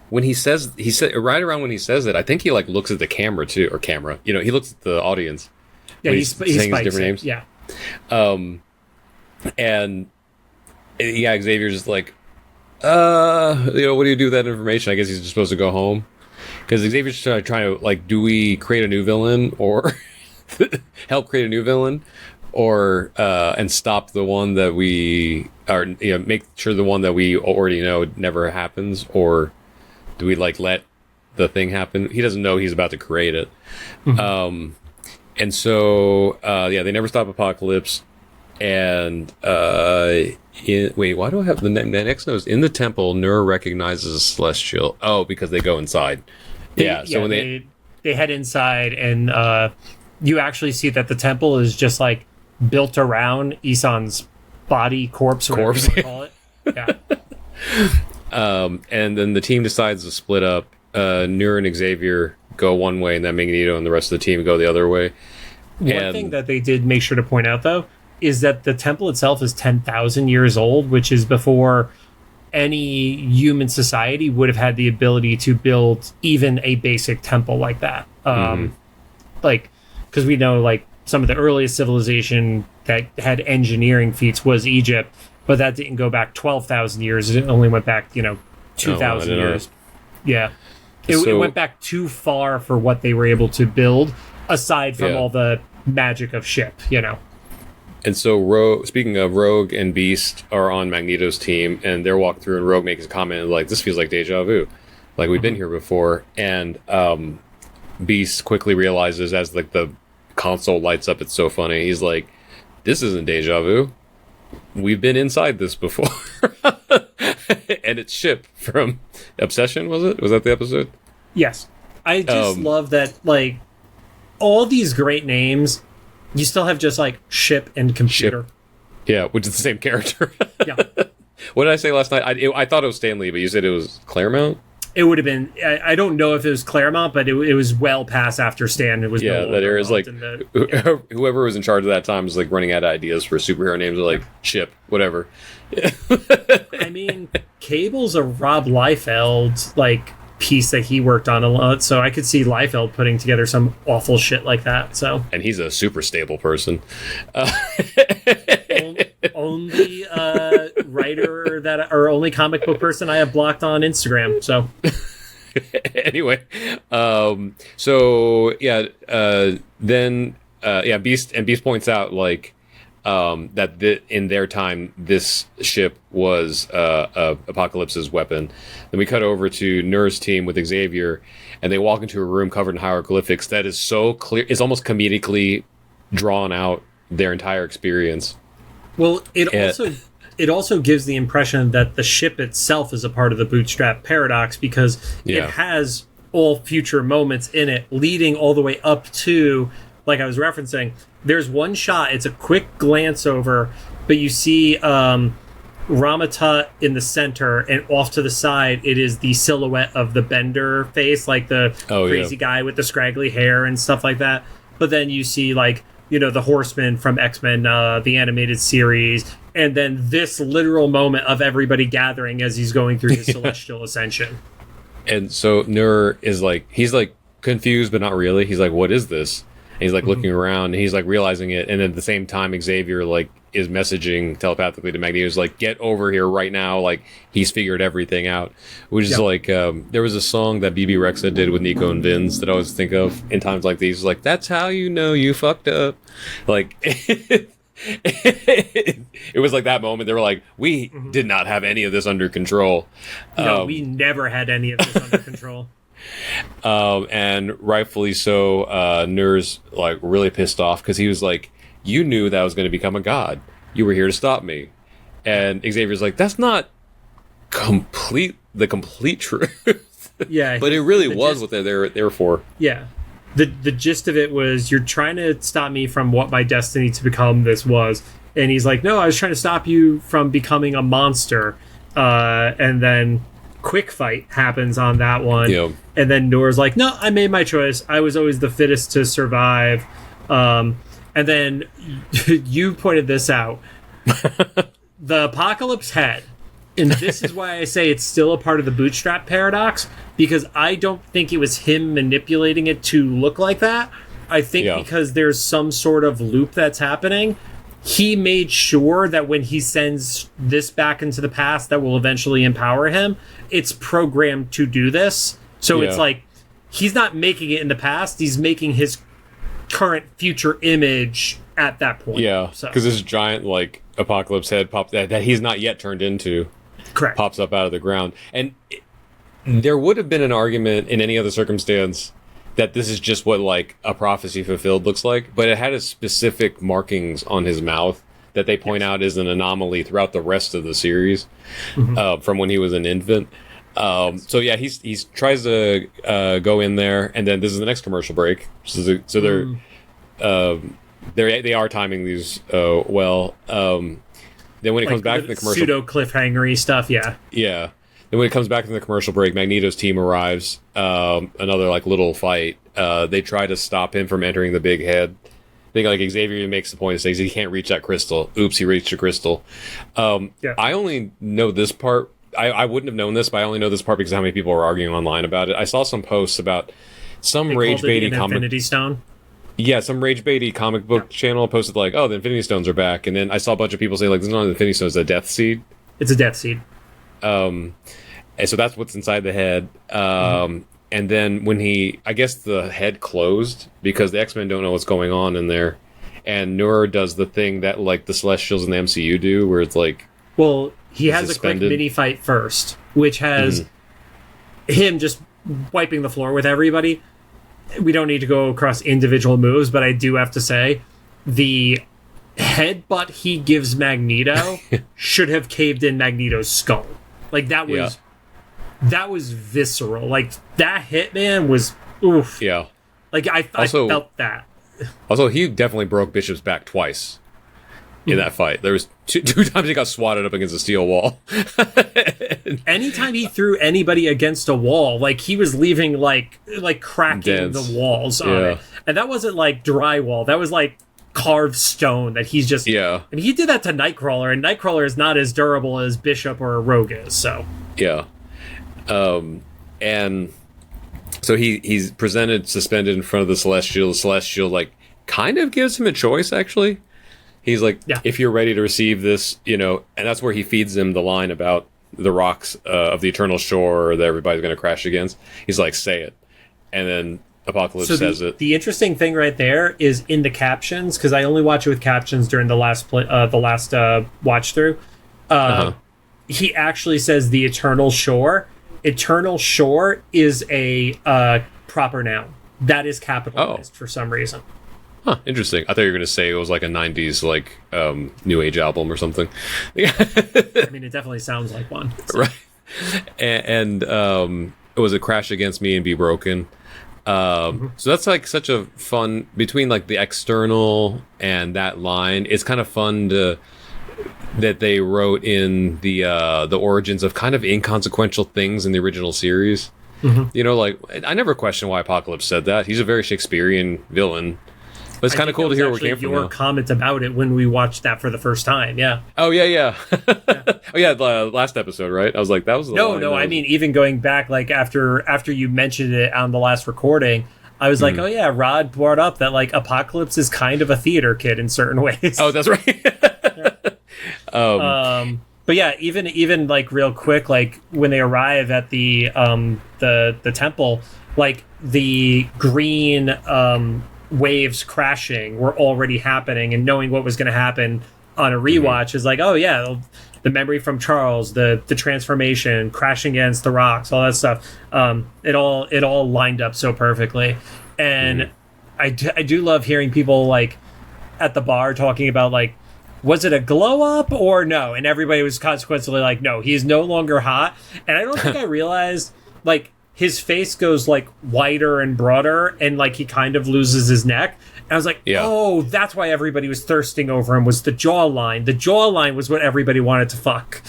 S2: when he said right around when he says it, I think he like looks at the camera too, or camera. He looks at the audience.
S1: Yeah, he's saying his different names. Yeah.
S2: And yeah, Xavier's just like, what do you do with that information? I guess he's just supposed to go home because Xavier's trying to like, do we create a new villain or help create a new villain, or and stop the one that we are, make sure the one that we already know never happens, or do we like let the thing happen? He doesn't know he's about to create it. And so they never stop Apocalypse. And wait, why do I have the next note? In the temple, Nur recognizes a celestial. Oh, because they go inside. So when
S1: they head inside, and you actually see that the temple is just like built around Isan's body, corpse, or whatever you want to call it. Yeah.
S2: And then the team decides to split up. Nur and Xavier go one way, and then Magneto and the rest of the team go the other way.
S1: One thing that they did make sure to point out, though, is that the temple itself is 10,000 years old, which is before any human society would have had the ability to build even a basic temple like that. Like, because we know, like, some of the earliest civilization that had engineering feats was Egypt, but that didn't go back 12,000 years. It only went back, 2,000 years. Yeah. It went back too far for what they were able to build, aside from all the magic of ship,
S2: And so, speaking of, Rogue and Beast are on Magneto's team, and they're walking through, and Rogue makes a comment like, this feels like deja vu. Like, we've been here before. And Beast quickly realizes as like the console lights up, it's so funny. He's like, this isn't deja vu. We've been inside this before. And it's Ship from Obsession, was it? Was that the episode?
S1: Yes. I just love that, like, all these great names, you still have just, like, Ship and Computer.
S2: Ship. Yeah, which is the same character.
S1: Yeah.
S2: What did I say last night? I thought it was Stan Lee, but you said it was Claremont?
S1: It would have been, I don't know if it was Claremont, but it was well past after Stan. It was
S2: that era is like, whoever was in charge of that time was like running out of ideas for superhero names, like Ship, whatever.
S1: I mean, Cable's a Rob Liefeld, like, piece that he worked on a lot, so I could see Liefeld putting together some awful shit like that. So,
S2: and he's a super stable person.
S1: Only writer or only comic book person I have blocked on Instagram. So
S2: anyway, then Beast points out like that in their time this ship was Apocalypse's weapon. Then we cut over to Nur's team with Xavier, and they walk into a room covered in hieroglyphics that is so clear, it's almost comedically drawn out their entire experience.
S1: Well, it also gives the impression that the ship itself is a part of the Bootstrap paradox, because it has all future moments in it, leading all the way up to, like I was referencing, there's one shot, it's a quick glance over, but you see Ramatut in the center, and off to the side, it is the silhouette of the Bender face, like the crazy guy with the scraggly hair and stuff like that. But then you see, like, you know, the Horsemen from X-Men, the animated series, and then this literal moment of everybody gathering as he's going through his celestial ascension. And
S2: so Nur is like, he's like confused, but not really. He's like, what is this? And he's like looking around, and he's like realizing it. And at the same time, Xavier like is messaging telepathically to Magneto. He's like, get over here right now. Like, he's figured everything out. Which is like, there was a song that BB Rexa did with Nico and Vince that I always think of in times like these. Like, that's how you know you fucked up. Like, it was like that moment. They were like, we did not have any of this under control.
S1: No, we never had any of this under control.
S2: And rightfully so, Nur's like really pissed off because he was like, you knew that I was going to become a god. You were here to stop me. And Xavier's like, that's not the complete truth.
S1: Yeah.
S2: But it really was what they're there for.
S1: Yeah. The gist of it was, you're trying to stop me from what my destiny to become this was. And he's like, no, I was trying to stop you from becoming a monster. And then quick fight happens on that one.
S2: Yep. And
S1: then Nora's like, no, I made my choice. I was always the fittest to survive. And then you pointed this out. The Apocalypse head. And this is why I say it's still a part of the bootstrap paradox, because I don't think it was him manipulating it to look like that. I think because there's some sort of loop that's happening, he made sure that when he sends this back into the past that will eventually empower him, it's programmed to do this. So it's like, he's not making it in the past, he's making his current future image at that point.
S2: Yeah, because this giant like Apocalypse head that he's not yet turned into,
S1: correct,
S2: pops up out of the ground. And there would have been an argument in any other circumstance that this is just what like a prophecy fulfilled looks like, but it had a specific markings on his mouth that they point out as an anomaly throughout the rest of the series, from when he was an infant. So yeah, he's tries to go in there, and then this is the next commercial break. So they are timing these well. Then when it comes back to the commercial,
S1: pseudo cliffhangery stuff, yeah.
S2: Then when it comes back from the commercial break, Magneto's team arrives. Another like little fight. They try to stop him from entering the big head. I think like Xavier makes the point and says he can't reach that crystal. Oops, he reached a crystal. I only know this part. I wouldn't have known this, but I only know this part because of how many people were arguing online about it. I saw some posts about some rage baity
S1: Infinity Stone.
S2: Yeah, some rage baity comic book channel posted like, "Oh, the Infinity Stones are back," and then I saw a bunch of people say like, "This is not an Infinity Stone; it's a Death Seed."
S1: It's a Death Seed.
S2: And so that's what's inside the head. And then when I guess the head closed because the X-Men don't know what's going on in there, and Nur does the thing that like the Celestials in the MCU do, where it's like,
S1: well. He has a quick mini fight first, which has him just wiping the floor with everybody. We don't need to go across individual moves, but I do have to say the headbutt he gives Magneto should have caved in Magneto's skull. Like that was visceral. Like that hit, man, was oof.
S2: Yeah.
S1: Like I felt that.
S2: Also, he definitely broke Bishop's back twice. In that fight, there was two times he got swatted up against a steel wall.
S1: Anytime he threw anybody against a wall, like he was leaving like cracking the walls on it, and that wasn't like drywall. That was like carved stone that he's just.
S2: Yeah.
S1: I mean, he did that to Nightcrawler, and Nightcrawler is not as durable as Bishop or Rogue is. So.
S2: Yeah. And so he's presented suspended in front of the Celestial. The Celestial like kind of gives him a choice actually. He's like, if you're ready to receive this, you know, and that's where he feeds him the line about the rocks of the eternal shore that everybody's going to crash against. He's like, say it. And then Apocalypse says it.
S1: The interesting thing right there is in the captions, because I only watch it with captions during the last watch through. He actually says the eternal shore. Eternal shore is a proper noun. That is capitalized for some reason.
S2: Huh, interesting. I thought you were going to say it was like a 90s, like, New Age album or something.
S1: I mean, it definitely sounds like one. So.
S2: Right. And was it Crash Against Me and Be Broken. So that's like such a fun between like the external and that line. It's kind of fun that they wrote in the origins of kind of inconsequential things in the original series. You know, like I never questioned why Apocalypse said that. He's a very Shakespearean villain. But it's kind of cool to hear where it came from.
S1: Your comment about it when we watched that for the first time, yeah.
S2: Oh yeah. Oh yeah, the last episode, right? I was like, that was the
S1: no. I mean, even going back, like after you mentioned it on the last recording, I was like, oh yeah, Rod brought up that like Apocalypse is kind of a theater kid in certain ways.
S2: Oh, that's right.
S1: But yeah, even like real quick, like when they arrive at the temple, like the green waves crashing were already happening, and knowing what was going to happen on a rewatch is like, oh yeah, the memory from Charles, the transformation, crashing against the rocks, all that stuff. It all lined up so perfectly, and I do love hearing people like at the bar talking about like, was it a glow up or no? And everybody was consequently like, no, he's no longer hot. And I don't think I realized like his face goes like wider and broader, and like he kind of loses his neck. And I was like, oh, that's why everybody was thirsting over him, was the jawline. The jawline was what everybody wanted to fuck.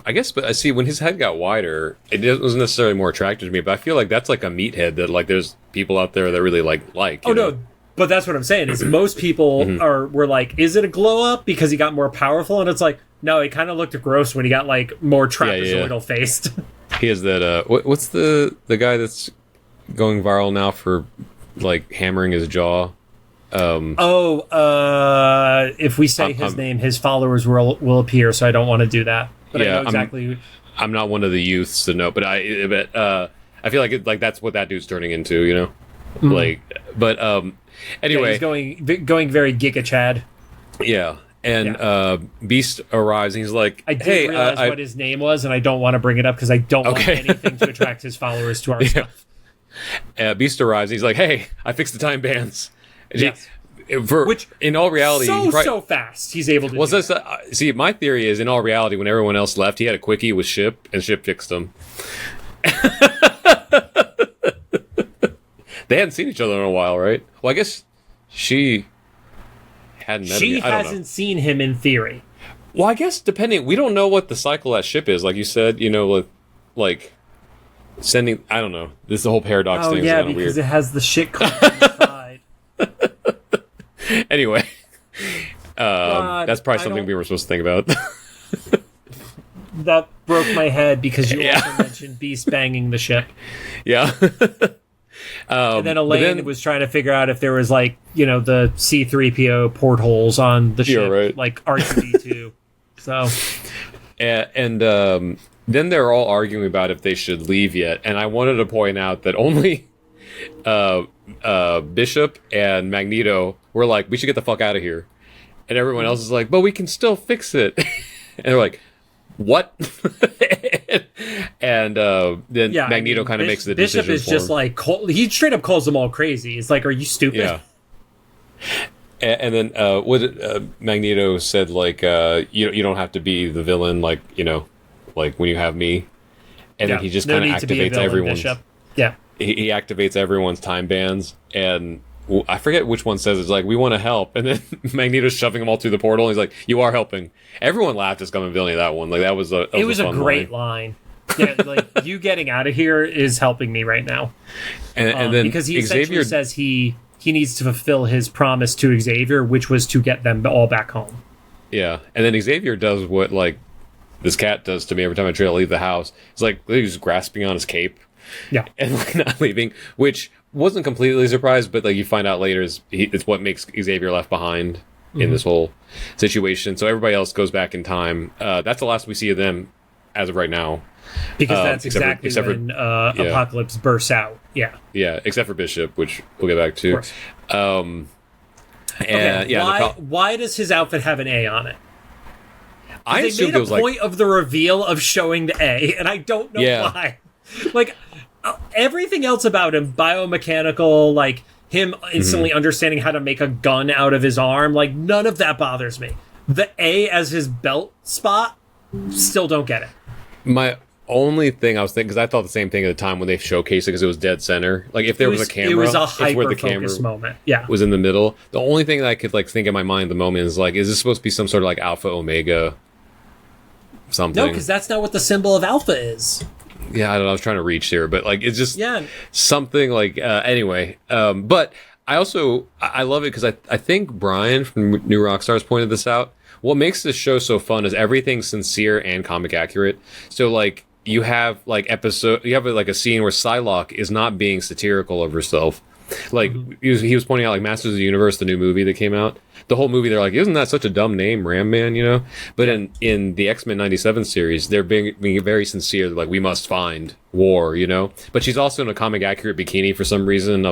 S2: I guess, but I see when his head got wider, it wasn't necessarily more attractive to me, but I feel like that's like a meathead that like there's people out there that really like.
S1: Oh, no. But that's what I'm saying is most people were like, is it a glow up because he got more powerful? And it's like, no, he kind of looked gross when he got like more trapezoidal faced.
S2: He has that. What's the guy that's going viral now for like hammering his jaw?
S1: If we say his name, his followers will appear. So I don't want to do that. But I know exactly.
S2: I'm not one of the youths to know, but I feel like that's what that dude's turning into, you know. Like, but anyway,
S1: he's going very Giga Chad.
S2: Yeah, and Beast arrives and he's like,
S1: I didn't realize what his name was, and I don't want to bring it up because I don't want anything to attract his followers to our stuff.
S2: Beast arrives and he's like, hey, I fixed the time bands.
S1: Yes.
S2: Which in all reality,
S1: so fast he's able to.
S2: Well, see, my theory is in all reality, when everyone else left, he had a quickie with Ship, and Ship fixed him. They hadn't seen each other in a while, right? Well, I guess she hadn't met him yet.
S1: She hasn't seen him in theory.
S2: Well, I guess depending, we don't know what the cycle that Ship is. Like you said, you know, like sending. I don't know. This whole paradox thing is kind of weird.
S1: Because it has the shit card inside.
S2: Anyway, that's probably something we were supposed to think about.
S1: That broke my head because you also mentioned Beast banging the ship.
S2: Yeah.
S1: And then Elaine was trying to figure out if there was like, you know, the C-3PO portholes on the ship,
S2: right.
S1: like R2-D2. So,
S2: and then they're all arguing about if they should leave yet. And I wanted to point out that only Bishop and Magneto were like, we should get the fuck out of here. And everyone else is like, but we can still fix it. And they're like, what? And then Magneto kind of makes the decision.
S1: Bishop is just like, he straight up calls them all crazy. It's like, are you stupid?
S2: Yeah. And then Magneto said, like, you don't have to be the villain, like, you know, like when you have me. And then he just kind of activates everyone.
S1: Yeah.
S2: He activates everyone's time bands, and I forget which one says it's like, we want to help, and then Magneto's shoving them all through the portal, and he's like, you are helping. Everyone laughed at Scum and Villainy, that one. Like, that was a
S1: great line. Yeah, like, you getting out of here is helping me right now.
S2: And then
S1: because he essentially says he needs to fulfill his promise to Xavier, which was to get them all back home.
S2: Yeah, and then Xavier does what, like, this cat does to me every time I try to leave the house. It's like, he's grasping on his cape.
S1: Yeah.
S2: And like not leaving, which wasn't completely surprised, but like you find out later it's what makes Xavier left behind in this whole situation. So everybody else goes back in time. That's the last we see of them as of right now.
S1: Because that's exactly when Apocalypse bursts out. Yeah.
S2: Yeah, except for Bishop, which we'll get back to.
S1: Why does his outfit have an A on it?
S2: I assumed it was
S1: like... They made a point of the reveal of showing the A, and I don't know why. Like, everything else about him, biomechanical, like, him instantly understanding how to make a gun out of his arm, like, none of that bothers me. The A as his belt spot, still don't get it.
S2: only thing I was thinking, because I thought the same thing at the time when they showcased it, because it was dead center. Like if there was a camera,
S1: it was a
S2: it's where the
S1: hyper-focused moment. Yeah,
S2: was in the middle. The only thing that I could like think in my mind at the moment is like, is this supposed to be some sort of like Alpha Omega something?
S1: No, because that's not what the symbol of Alpha is.
S2: Yeah, I don't know. I was trying to reach here, but like it's just something like anyway. But I also I love it because I think Brian from New Rockstars pointed this out. What makes this show so fun is everything's sincere and comic accurate. So like you have like like a scene where Psylocke is not being satirical of herself. Like he was pointing out like Masters of the Universe, the new movie that came out. The whole movie, they're like, isn't that such a dumb name, Ram Man? You know. But in the X-Men '97 series, they're being very sincere. They're like, we must find war, you know. But she's also in a comic accurate bikini for some reason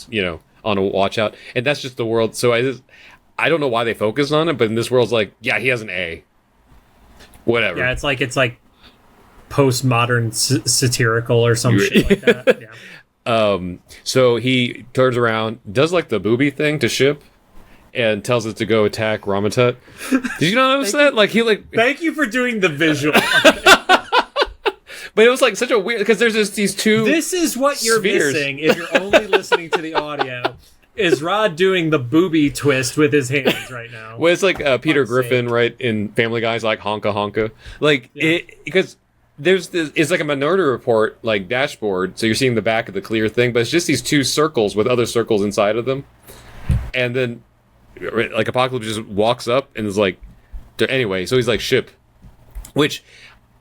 S2: you know, on a watch out, and that's just the world. So I don't know why they focus on it, but in this world's like, yeah, he has an A. Whatever.
S1: Yeah, it's like postmodern satirical or some shit like that. Yeah.
S2: So he turns around, does like the booby thing to Ship, and tells it to go attack Ramatet. Did you not notice that? Like he like.
S1: Thank you for doing the visual.
S2: But it was like such a weird, because there's just these two.
S1: This is what you're missing if you're only listening to the audio. Is Rod doing the booby twist with his hands right now?
S2: Well, it's like Peter Griffin, right, in Family Guy's like honka honka. Like, because there's this, it's like a Minority Report, like, dashboard, so you're seeing the back of the clear thing, but it's just these two circles with other circles inside of them. And then, like, Apocalypse just walks up and is like, anyway, so he's like, Ship. Which,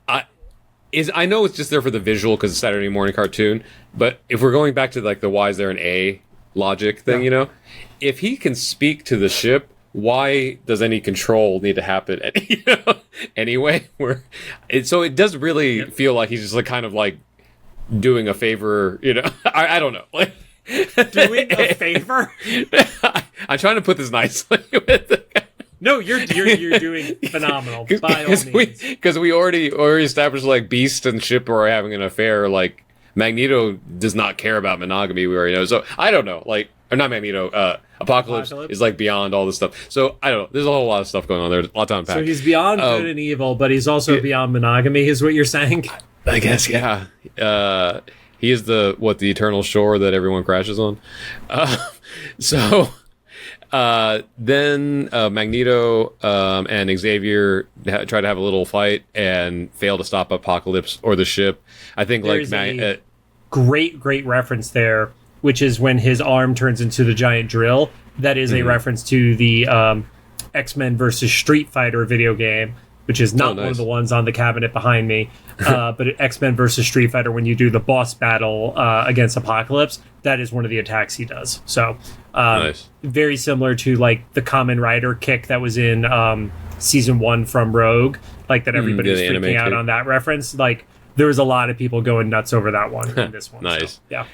S2: I know it's just there for the visual because it's a Saturday morning cartoon, but if we're going back to, like, the why is there an A logic thing, you know, if he can speak to the ship, why does any control need to happen anyway? So it does really feel like he's just like kind of like doing a favor, you know. I don't know, like
S1: doing a favor.
S2: I'm trying to put this nicely.
S1: No, you're doing phenomenal by all means.
S2: Because we already established like Beast and Ship are having an affair. Like Magneto does not care about monogamy. We already know. So I don't know. Like, or not Magneto. Apocalypse is like beyond all this stuff. So I don't know. There's a whole lot of stuff going on there. A lot to unpack.
S1: So he's beyond good and evil, but he's also beyond monogamy. Is what you're saying?
S2: I guess, yeah. He is the eternal shore that everyone crashes on. Then Magneto and Xavier try to have a little fight and fail to stop Apocalypse or the ship. I think
S1: there's a great reference there, which is when his arm turns into the giant drill. That is a reference to the X-Men versus Street Fighter video game, which is not one of the ones on the cabinet behind me, but X-Men versus Street Fighter, when you do the boss battle against Apocalypse, that is one of the attacks he does. So very similar to like the Kamen Rider kick that was in season 1 from Rogue, like that everybody was freaking out on that reference. Like there was a lot of people going nuts over that one in this one.
S2: Nice.
S1: So, yeah.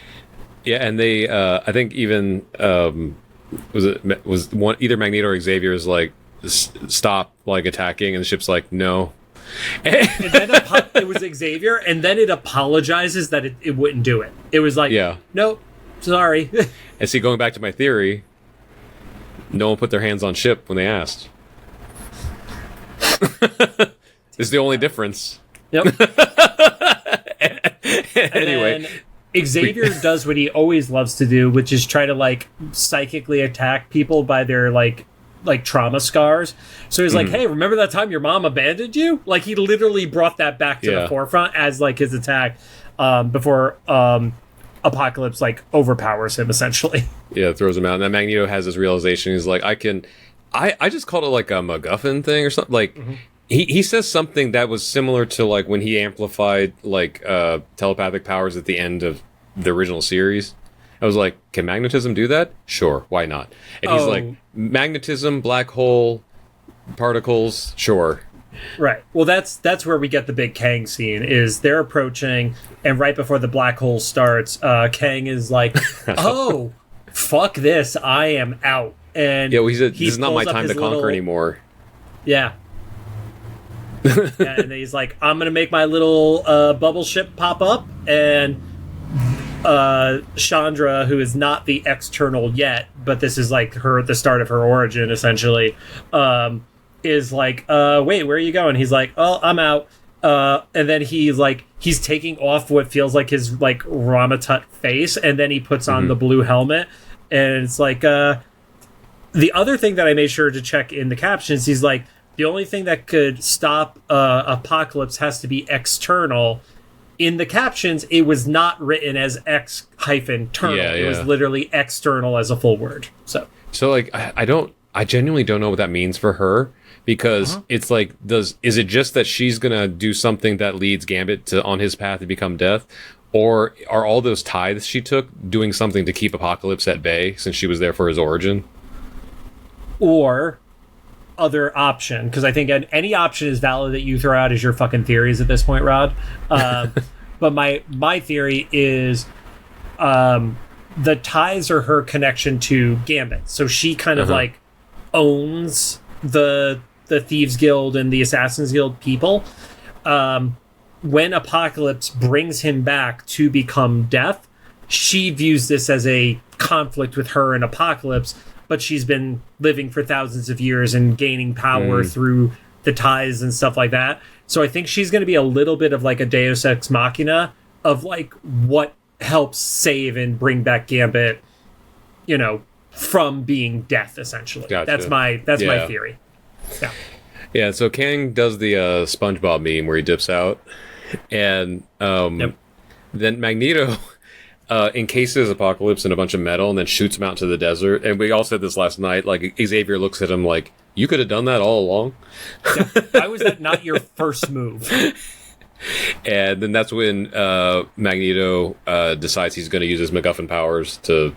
S2: Yeah, and they I think even was one either Magneto or Xavier is like stop like attacking, and the ship's like no.
S1: And then it was Xavier, and then it apologizes that it wouldn't do it. It was like, nope, sorry.
S2: And see, going back to my theory, no one put their hands on Ship when they asked. It's the only difference.
S1: Yep.
S2: Anyway,
S1: Xavier does what he always loves to do, which is try to like psychically attack people by their like trauma scars. So he's like, hey, remember that time your mom abandoned you? Like he literally brought that back to the forefront as like his attack before Apocalypse like overpowers him essentially.
S2: Yeah, throws him out. And then Magneto has this realization. He's like, I just called it like a MacGuffin thing or something. Like he says something that was similar to like when he amplified like telepathic powers at the end of the original series. I was like, can magnetism do that? Sure, why not? And he's like, magnetism, black hole, particles, sure.
S1: Right. Well, that's where we get the big Kang scene, is they're approaching, and right before the black hole starts, Kang is like, oh, fuck this, I am out. And
S2: yeah, well, this is not my time to conquer anymore.
S1: Yeah. And he's like, I'm going to make my little bubble ship pop up, and Chandra, who is not the external yet, but this is like the start of her origin essentially, is like, wait, where are you going? He's like, oh, I'm out. And then he's taking off what feels like his like Ramatut face, and then he puts on the blue helmet, and it's like the other thing that I made sure to check in the captions, he's like, the only thing that could stop Apocalypse has to be external. In the captions, it was not written as X-ternal. It was literally external as a full word. So
S2: like I genuinely don't know what that means for her. Because it's like, is it just that she's gonna do something that leads Gambit on his path to become Death, or are all those tithes she took doing something to keep Apocalypse at bay since she was there for his origin?
S1: Or other option, because I think any option is valid that you throw out as your fucking theories at this point, Rod. But my theory is the tithes are her connection to Gambit, so she kind of like owns the Thieves Guild and the Assassins Guild people. When Apocalypse brings him back to become Death, she views this as a conflict with her and Apocalypse, but she's been living for thousands of years and gaining power through the ties and stuff like that. So I think she's going to be a little bit of like a Deus Ex Machina of like what helps save and bring back Gambit, from being Death, essentially.
S2: Gotcha.
S1: That's my theory.
S2: Yeah, so Kang does the SpongeBob meme where he dips out, and then Magneto encases Apocalypse in a bunch of metal and then shoots him out into the desert. And we all said this last night, like, Xavier looks at him like, you could have done that all along?
S1: Why was that not your first move?
S2: And then that's when Magneto decides he's going to use his MacGuffin powers to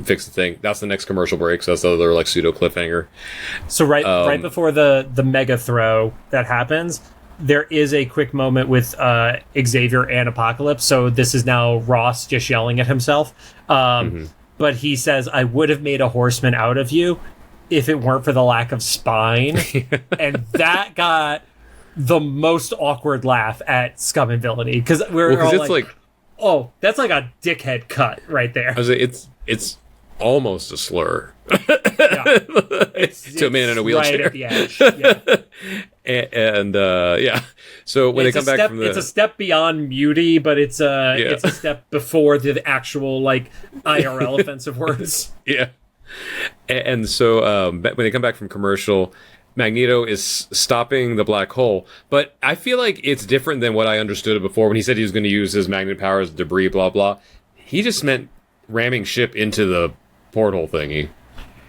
S2: fix the thing. That's the next commercial break, so that's the other like pseudo cliffhanger.
S1: So right before the mega throw that happens, there is a quick moment with Xavier and Apocalypse. So this is now Ross just yelling at himself. But he says, I would have made a horseman out of you if it weren't for the lack of spine. And that got the most awkward laugh at Scum and Villainy, because we're all like, oh, that's like a dickhead cut right there.
S2: I was like, it's almost a slur.
S1: It's
S2: to a man in a wheelchair.
S1: Right at the edge. Yeah.
S2: and so when they come back from
S1: it's a step beyond muty, but it's a step before the actual like IRL offensive words.
S2: Yeah. And so when they come back from commercial, Magneto is stopping the black hole, but I feel like it's different than what I understood before when he said he was going to use his magnet powers, debris, blah blah. He just meant ramming ship into the portal thingy,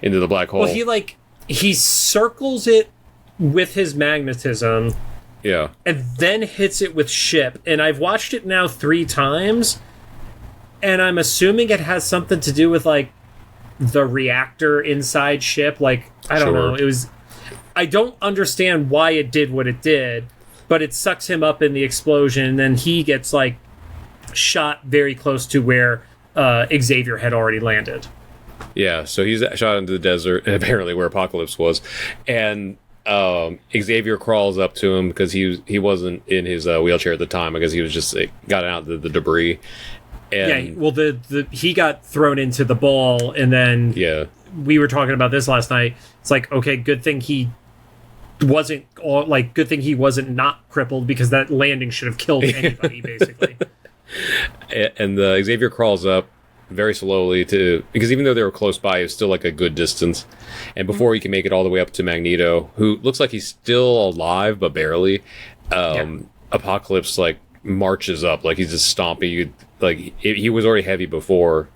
S2: into the black hole.
S1: Well, he circles it with his magnetism, and then hits it with ship. And I've watched it now 3 times, and I'm assuming it has something to do with like the reactor inside ship. Like, I don't know. I don't understand why it did what it did, but it sucks him up in the explosion, and then he gets like shot very close to where Xavier had already landed.
S2: Yeah, so he's shot into the desert, apparently where Apocalypse was, and Xavier crawls up to him because he wasn't in his wheelchair at the time. I guess he was just got out the debris. And,
S1: he got thrown into the ball, and then we were talking about this last night. It's like, okay, good thing he wasn't not crippled, because that landing should have killed anybody basically.
S2: And Xavier crawls up very slowly because even though they were close by, it was still like a good distance. And before he can make it all the way up to Magneto, who looks like he's still alive but barely, Apocalypse like marches up like he's just stomping. He was already heavy before.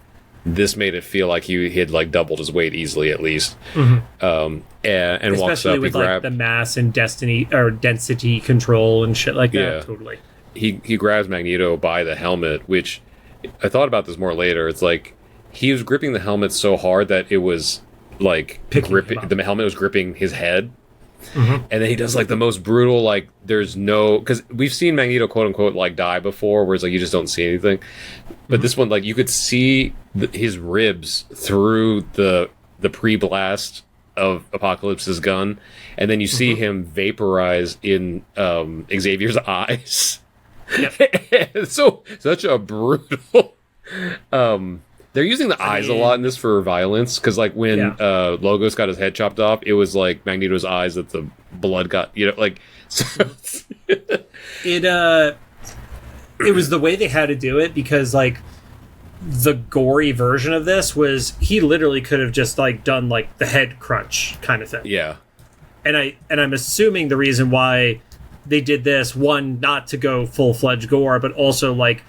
S2: This made it feel like he had like doubled his weight easily, at least. And
S1: especially
S2: walks up
S1: with like the mass and density control and shit like that.
S2: Yeah.
S1: Totally.
S2: He grabs Magneto by the helmet, which I thought about this more later. It's like he was gripping the helmet so hard that it was like the helmet was gripping his head. And then he does like the most brutal, like there's no, because we've seen Magneto quote unquote like die before, where it's like you just don't see anything, but this one, like you could see his ribs through the pre-blast of Apocalypse's gun, and then you see him vaporize in Xavier's eyes. So such a brutal. They're using the eyes a lot in this for violence, because like when Logos got his head chopped off, it was like Magneto's eyes that the blood got, like. So
S1: it was the way they had to do it, because like the gory version of this was he literally could have just like done like the head crunch kind of thing.
S2: Yeah.
S1: And I'm assuming the reason why they did this, one, not to go full-fledged gore, but also like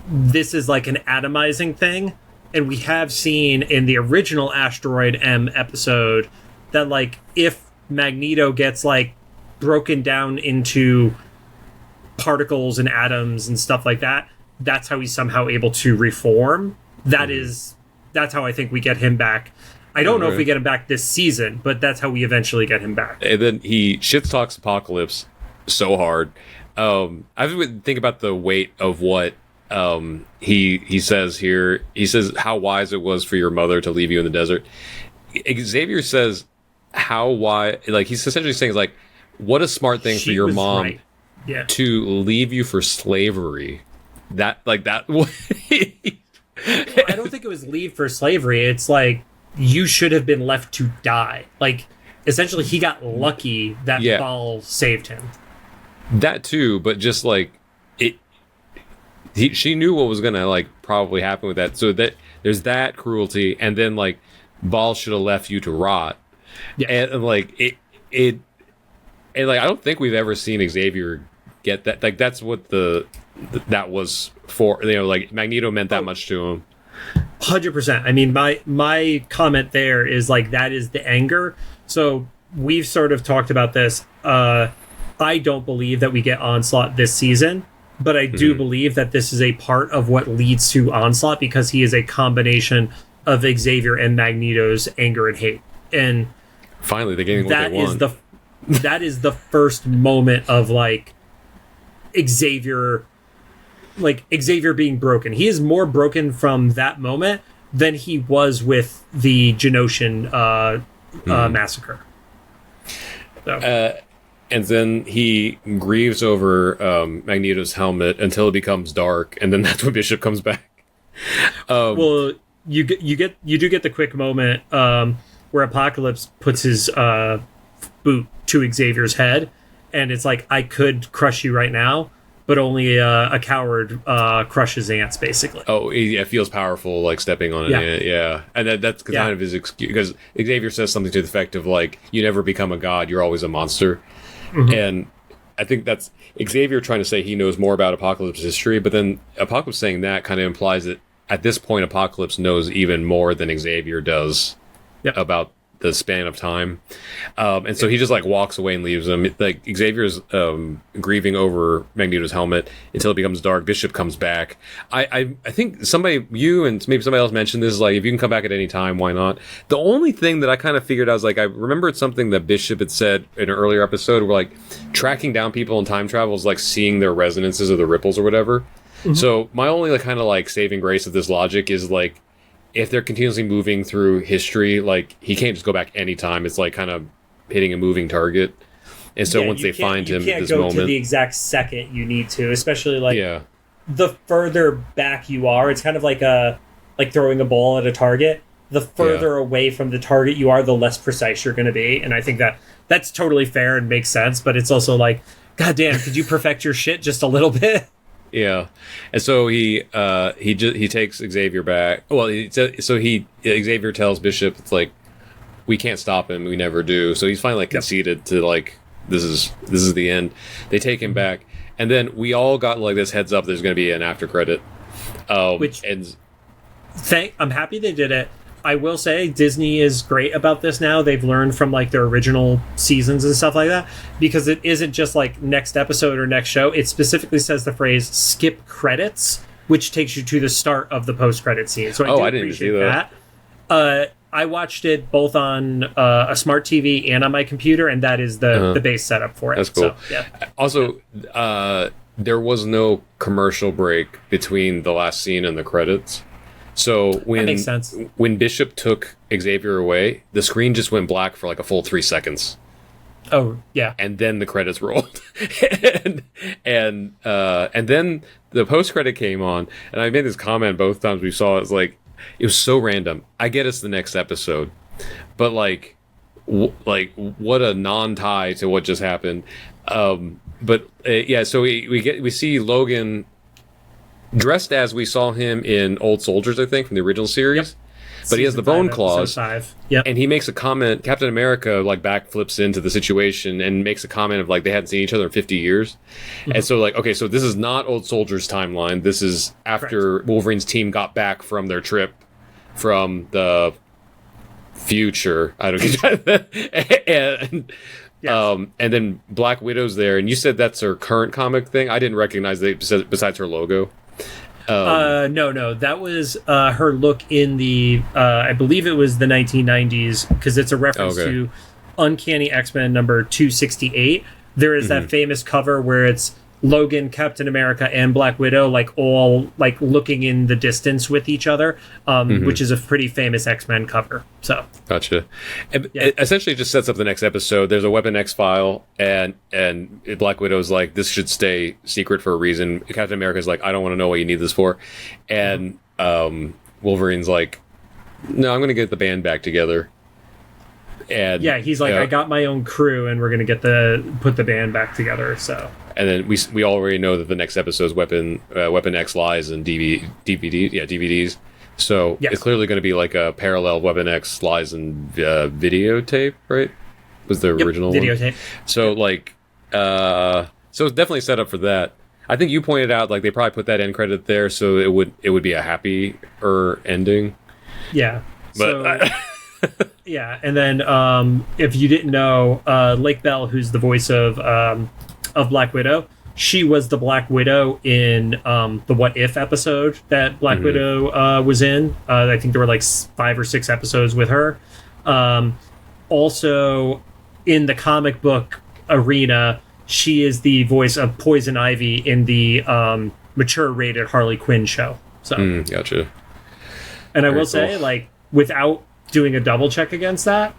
S1: this is like an atomizing thing. And we have seen in the original Asteroid M episode that like if Magneto gets like broken down into particles and atoms and stuff like that, that's how he's somehow able to reform. That's how I think we get him back. I don't know if we get him back this season, but that's how we eventually get him back.
S2: And then he shit talks Apocalypse so hard. I would think about the weight of what he says here. He says how wise it was for your mother to leave you in the desert. Xavier says how wise, like he's essentially saying like, what a smart thing for your mom to leave you for slavery. That like that.
S1: Well, I don't think it was leave for slavery. It's like you should have been left to die. Like essentially, he got lucky that Baal saved him.
S2: That too, but just like it, she knew what was gonna like probably happen with that. So that there's that cruelty, and then like Baal should have left you to rot. Yeah, and like it, and like I don't think we've ever seen Xavier get that. Like that's what that was for. You know, like Magneto meant that much to him.
S1: 100%. I mean, my comment there is like that is the anger. So we've sort of talked about this. I don't believe that we get Onslaught this season, but I do believe that this is a part of what leads to Onslaught, because he is a combination of Xavier and Magneto's anger and hate. And
S2: finally, they're getting what they want.
S1: That is the first moment of like Xavier being broken. He is more broken from that moment than he was with the Genoshan massacre. So.
S2: And then he grieves over Magneto's helmet until it becomes dark, and then that's when Bishop comes back.
S1: Well, you do get the quick moment where Apocalypse puts his boot to Xavier's head, and it's like, I could crush you right now, but only a coward crushes ants, basically.
S2: Oh, yeah, it feels powerful, like stepping on an ant. Yeah, and that's kind of his excuse, because Xavier says something to the effect of like, "You never become a god; you're always a monster." Mm-hmm. And I think that's Xavier trying to say he knows more about Apocalypse's history, but then Apocalypse saying that kind of implies that at this point, Apocalypse knows even more than Xavier does about the span of time. And so he just like walks away and leaves him. Like Xavier's grieving over Magneto's helmet until it becomes dark. Bishop comes back. I think you and maybe somebody else mentioned this, like, if you can come back at any time, why not? The only thing that I kind of figured out was like, I remembered something that Bishop had said in an earlier episode where like tracking down people in time travel is like seeing their resonances or the ripples or whatever. Mm-hmm. So my only like kind of like saving grace of this logic is like, if they're continuously moving through history, like he can't just go back anytime. It's like kind of hitting a moving target. And so once they find him at this moment, you can't go
S1: to the exact second you need to, especially like the further back you are. It's kind of like throwing a ball at a target. The further away from the target you are, the less precise you're going to be. And I think that's totally fair and makes sense. But it's also like, goddamn, could you perfect your shit just a little bit?
S2: Yeah, and so he takes Xavier back. Well, Xavier tells Bishop, it's like, we can't stop him, we never do. So he's finally like conceded to like, this is the end. They take him back, and then we all got like this heads up there's going to be an after credit. I'm
S1: happy they did it. I will say Disney is great about this now. They've learned from like their original seasons and stuff like that, because it isn't just like next episode or next show. It specifically says the phrase skip credits, which takes you to the start of the post-credit scene. So I didn't see that. I watched it both on a smart TV and on my computer, and that is the base setup for it.
S2: That's cool.
S1: So,
S2: Also, there was no commercial break between the last scene and the credits. So
S1: that makes sense.
S2: When Bishop took Xavier away, the screen just went black for like a full 3 seconds.
S1: Oh yeah,
S2: and then the credits rolled, and then the post credit came on, and I made this comment both times we saw it. It's like, it was so random. I get it's the next episode, but like what a non-tie to what just happened. But yeah, so we see Logan dressed as we saw him in Old Soldiers, I think, from the original series.
S1: Yep.
S2: But he has the bone claws,
S1: Yep.
S2: and he makes a comment. Captain America like backflips into the situation and makes a comment of like they hadn't seen each other in 50 years, and so like okay, so this is not Old Soldiers timeline. This is after Wolverine's team got back from their trip from the future. I don't get that. And then Black Widow's there, and you said that's her current comic thing. I didn't recognize that besides her logo.
S1: No, that was her look in the I believe it was the 1990s, because it's a reference to Uncanny X-Men number 268. There is that famous cover where it's Logan, Captain America, and Black Widow like all like looking in the distance with each other, which is a pretty famous X-Men cover. So
S2: gotcha. It essentially just sets up the next episode. There's a Weapon X file, and Black Widow's like, this should stay secret for a reason. Captain America's like, I don't want to know what you need this for, and Wolverine's like, no, I'm going to get the band back together. And
S1: yeah, he's like, I got my own crew, and we're going to put the band back together. So.
S2: And then we already know that the next episode is Weapon X Lies and DVDs. So it's clearly going to be like a parallel Weapon X Lies and videotape, right? Was the original
S1: videotape.
S2: One? So like, so it's definitely set up for that. I think you pointed out like they probably put that end credit there, so it would be a happier ending.
S1: Yeah.
S2: But.
S1: Yeah, and then if you didn't know, Lake Bell, who's the voice of Black Widow, she was the Black Widow in the What If episode that Black Widow was in. I think there were like 5 or 6 episodes with her. Also, in the comic book arena, she is the voice of Poison Ivy in the mature rated Harley Quinn show. So
S2: gotcha.
S1: And I will say, like, without doing a double check against that,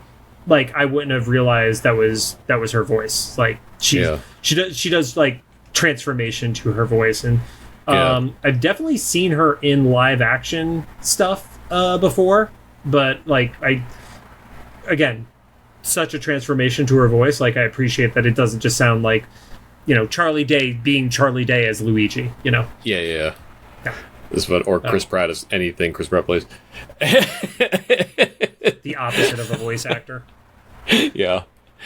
S1: like I wouldn't have realized that was her voice. Like she does like transformation to her voice, and I've definitely seen her in live action stuff before, but like again, such a transformation to her voice. Like I appreciate that it doesn't just sound like, you know, Charlie Day being Charlie Day as Luigi, you know.
S2: Yeah. This is what, or Chris Pratt is anything Chris Pratt plays.
S1: The opposite of a voice actor.
S2: Yeah.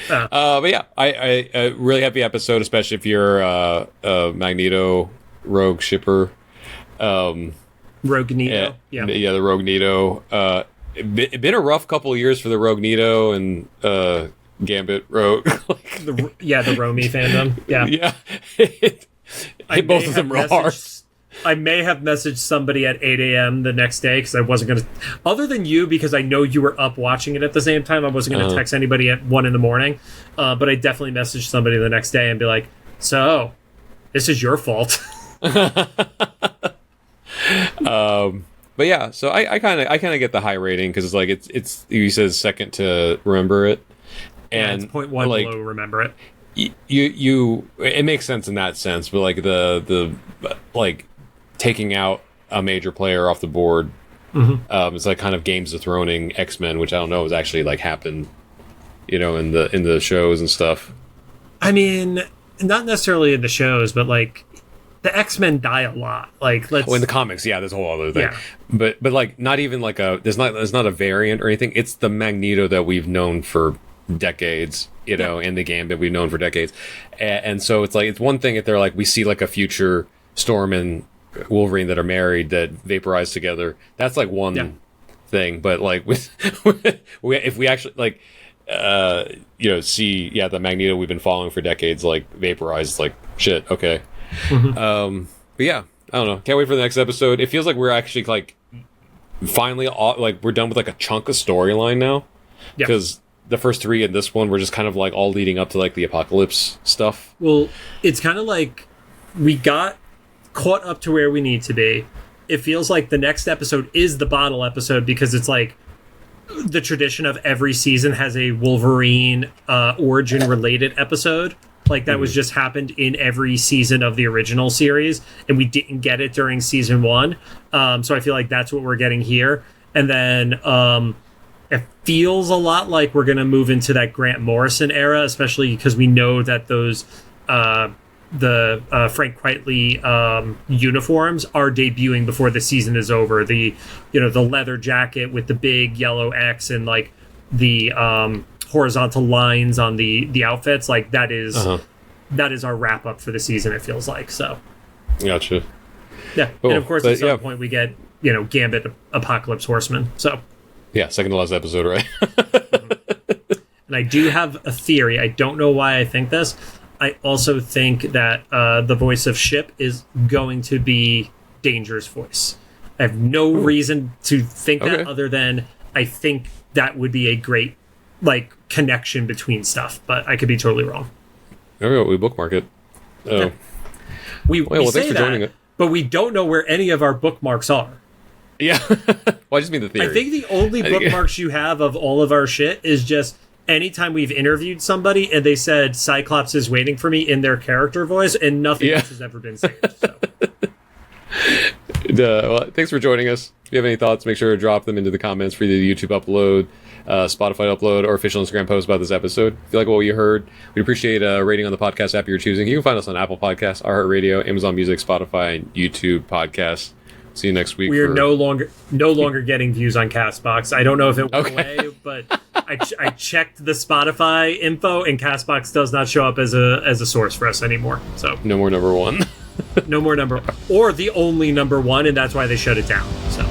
S2: But yeah, I really happy episode, especially if you're a Magneto Rogue shipper.
S1: Rogue Nito. Yeah,
S2: the Rogue Nito. It been a rough couple of years for the Rogue Nito and Gambit Rogue.
S1: the Romy fandom. Yeah.
S2: Hit both of them real hard.
S1: I may have messaged somebody at 8 a.m. the next day because I wasn't going to... Other than you, because I know you were up watching it at the same time, I wasn't going to text anybody at 1 in the morning. But I definitely messaged somebody the next day and be like, so, this is your fault.
S2: But yeah, so I kind of get the high rating because it's like it's you said second to remember it, and
S1: it's 0.1 like, below remember it.
S2: You it makes sense in that sense, but like the like taking out a major player off the board, it's like kind of Games of Throning X-Men, which I don't know has actually like happened, you know, in the shows and stuff.
S1: I mean, not necessarily in the shows, but like the X-Men die a lot. Like
S2: in the comics, there's a whole other thing. Yeah. But like not even like there's not a variant or anything. It's the Magneto that we've known for decades, you know, in the Gambit we've known for decades, and so it's like it's one thing if they're like we see like a future Storm and Wolverine that are married that vaporize together. That's like one thing, but like with if we actually like you know see the Magneto we've been following for decades like vaporize, like shit. Okay. But yeah, I don't know. Can't wait for the next episode. It feels like we're actually like finally like we're done with like a chunk of storyline now, because the first 3 in this one were just kind of like all leading up to like the apocalypse stuff.
S1: Well, it's kind of like we got caught up to where we need to be. It feels like the next episode is the bottle episode because it's like the tradition of every season has a Wolverine origin related episode. Like that was just happened in every season of the original series, and we didn't get it during season 1. So I feel like that's what we're getting here. And then it feels a lot like we're going to move into that Grant Morrison era, especially because we know that those Frank Quitely uniforms are debuting before the season is over. The leather jacket with the big yellow X and like the horizontal lines on the outfits, like that is our wrap up for the season. It feels like so.
S2: Gotcha.
S1: Yeah, cool. And of course at some point we get Gambit, Apocalypse, Horseman. So
S2: yeah, second to last episode, right?
S1: And I do have a theory. I don't know why I think this. I also think that the voice of Ship is going to be Danger's voice. I have no reason to think that other than I think that would be a great like connection between stuff, but I could be totally wrong.
S2: There we go. We bookmark it. Oh, yeah.
S1: We say for that, but we don't know where any of our bookmarks are.
S2: Yeah. Well, I just mean the theory.
S1: I think the only bookmarks you have of all of our shit is just anytime we've interviewed somebody and they said Cyclops is waiting for me in their character voice, and nothing else has ever been saved. So.
S2: Well, thanks for joining us. If you have any thoughts, make sure to drop them into the comments for either the YouTube upload, Spotify upload, or official Instagram post about this episode. If you like what you heard, we'd appreciate a rating on the podcast app you're choosing. You can find us on Apple Podcasts, iHeartRadio, Amazon Music, Spotify, and YouTube Podcasts. See you next week.
S1: We are no longer getting views on CastBox. I don't know if it went away, but I checked the Spotify info, and CastBox does not show up as a source for us anymore. So
S2: no more number one.
S1: No more number, or the only number one, and that's why they shut it down. So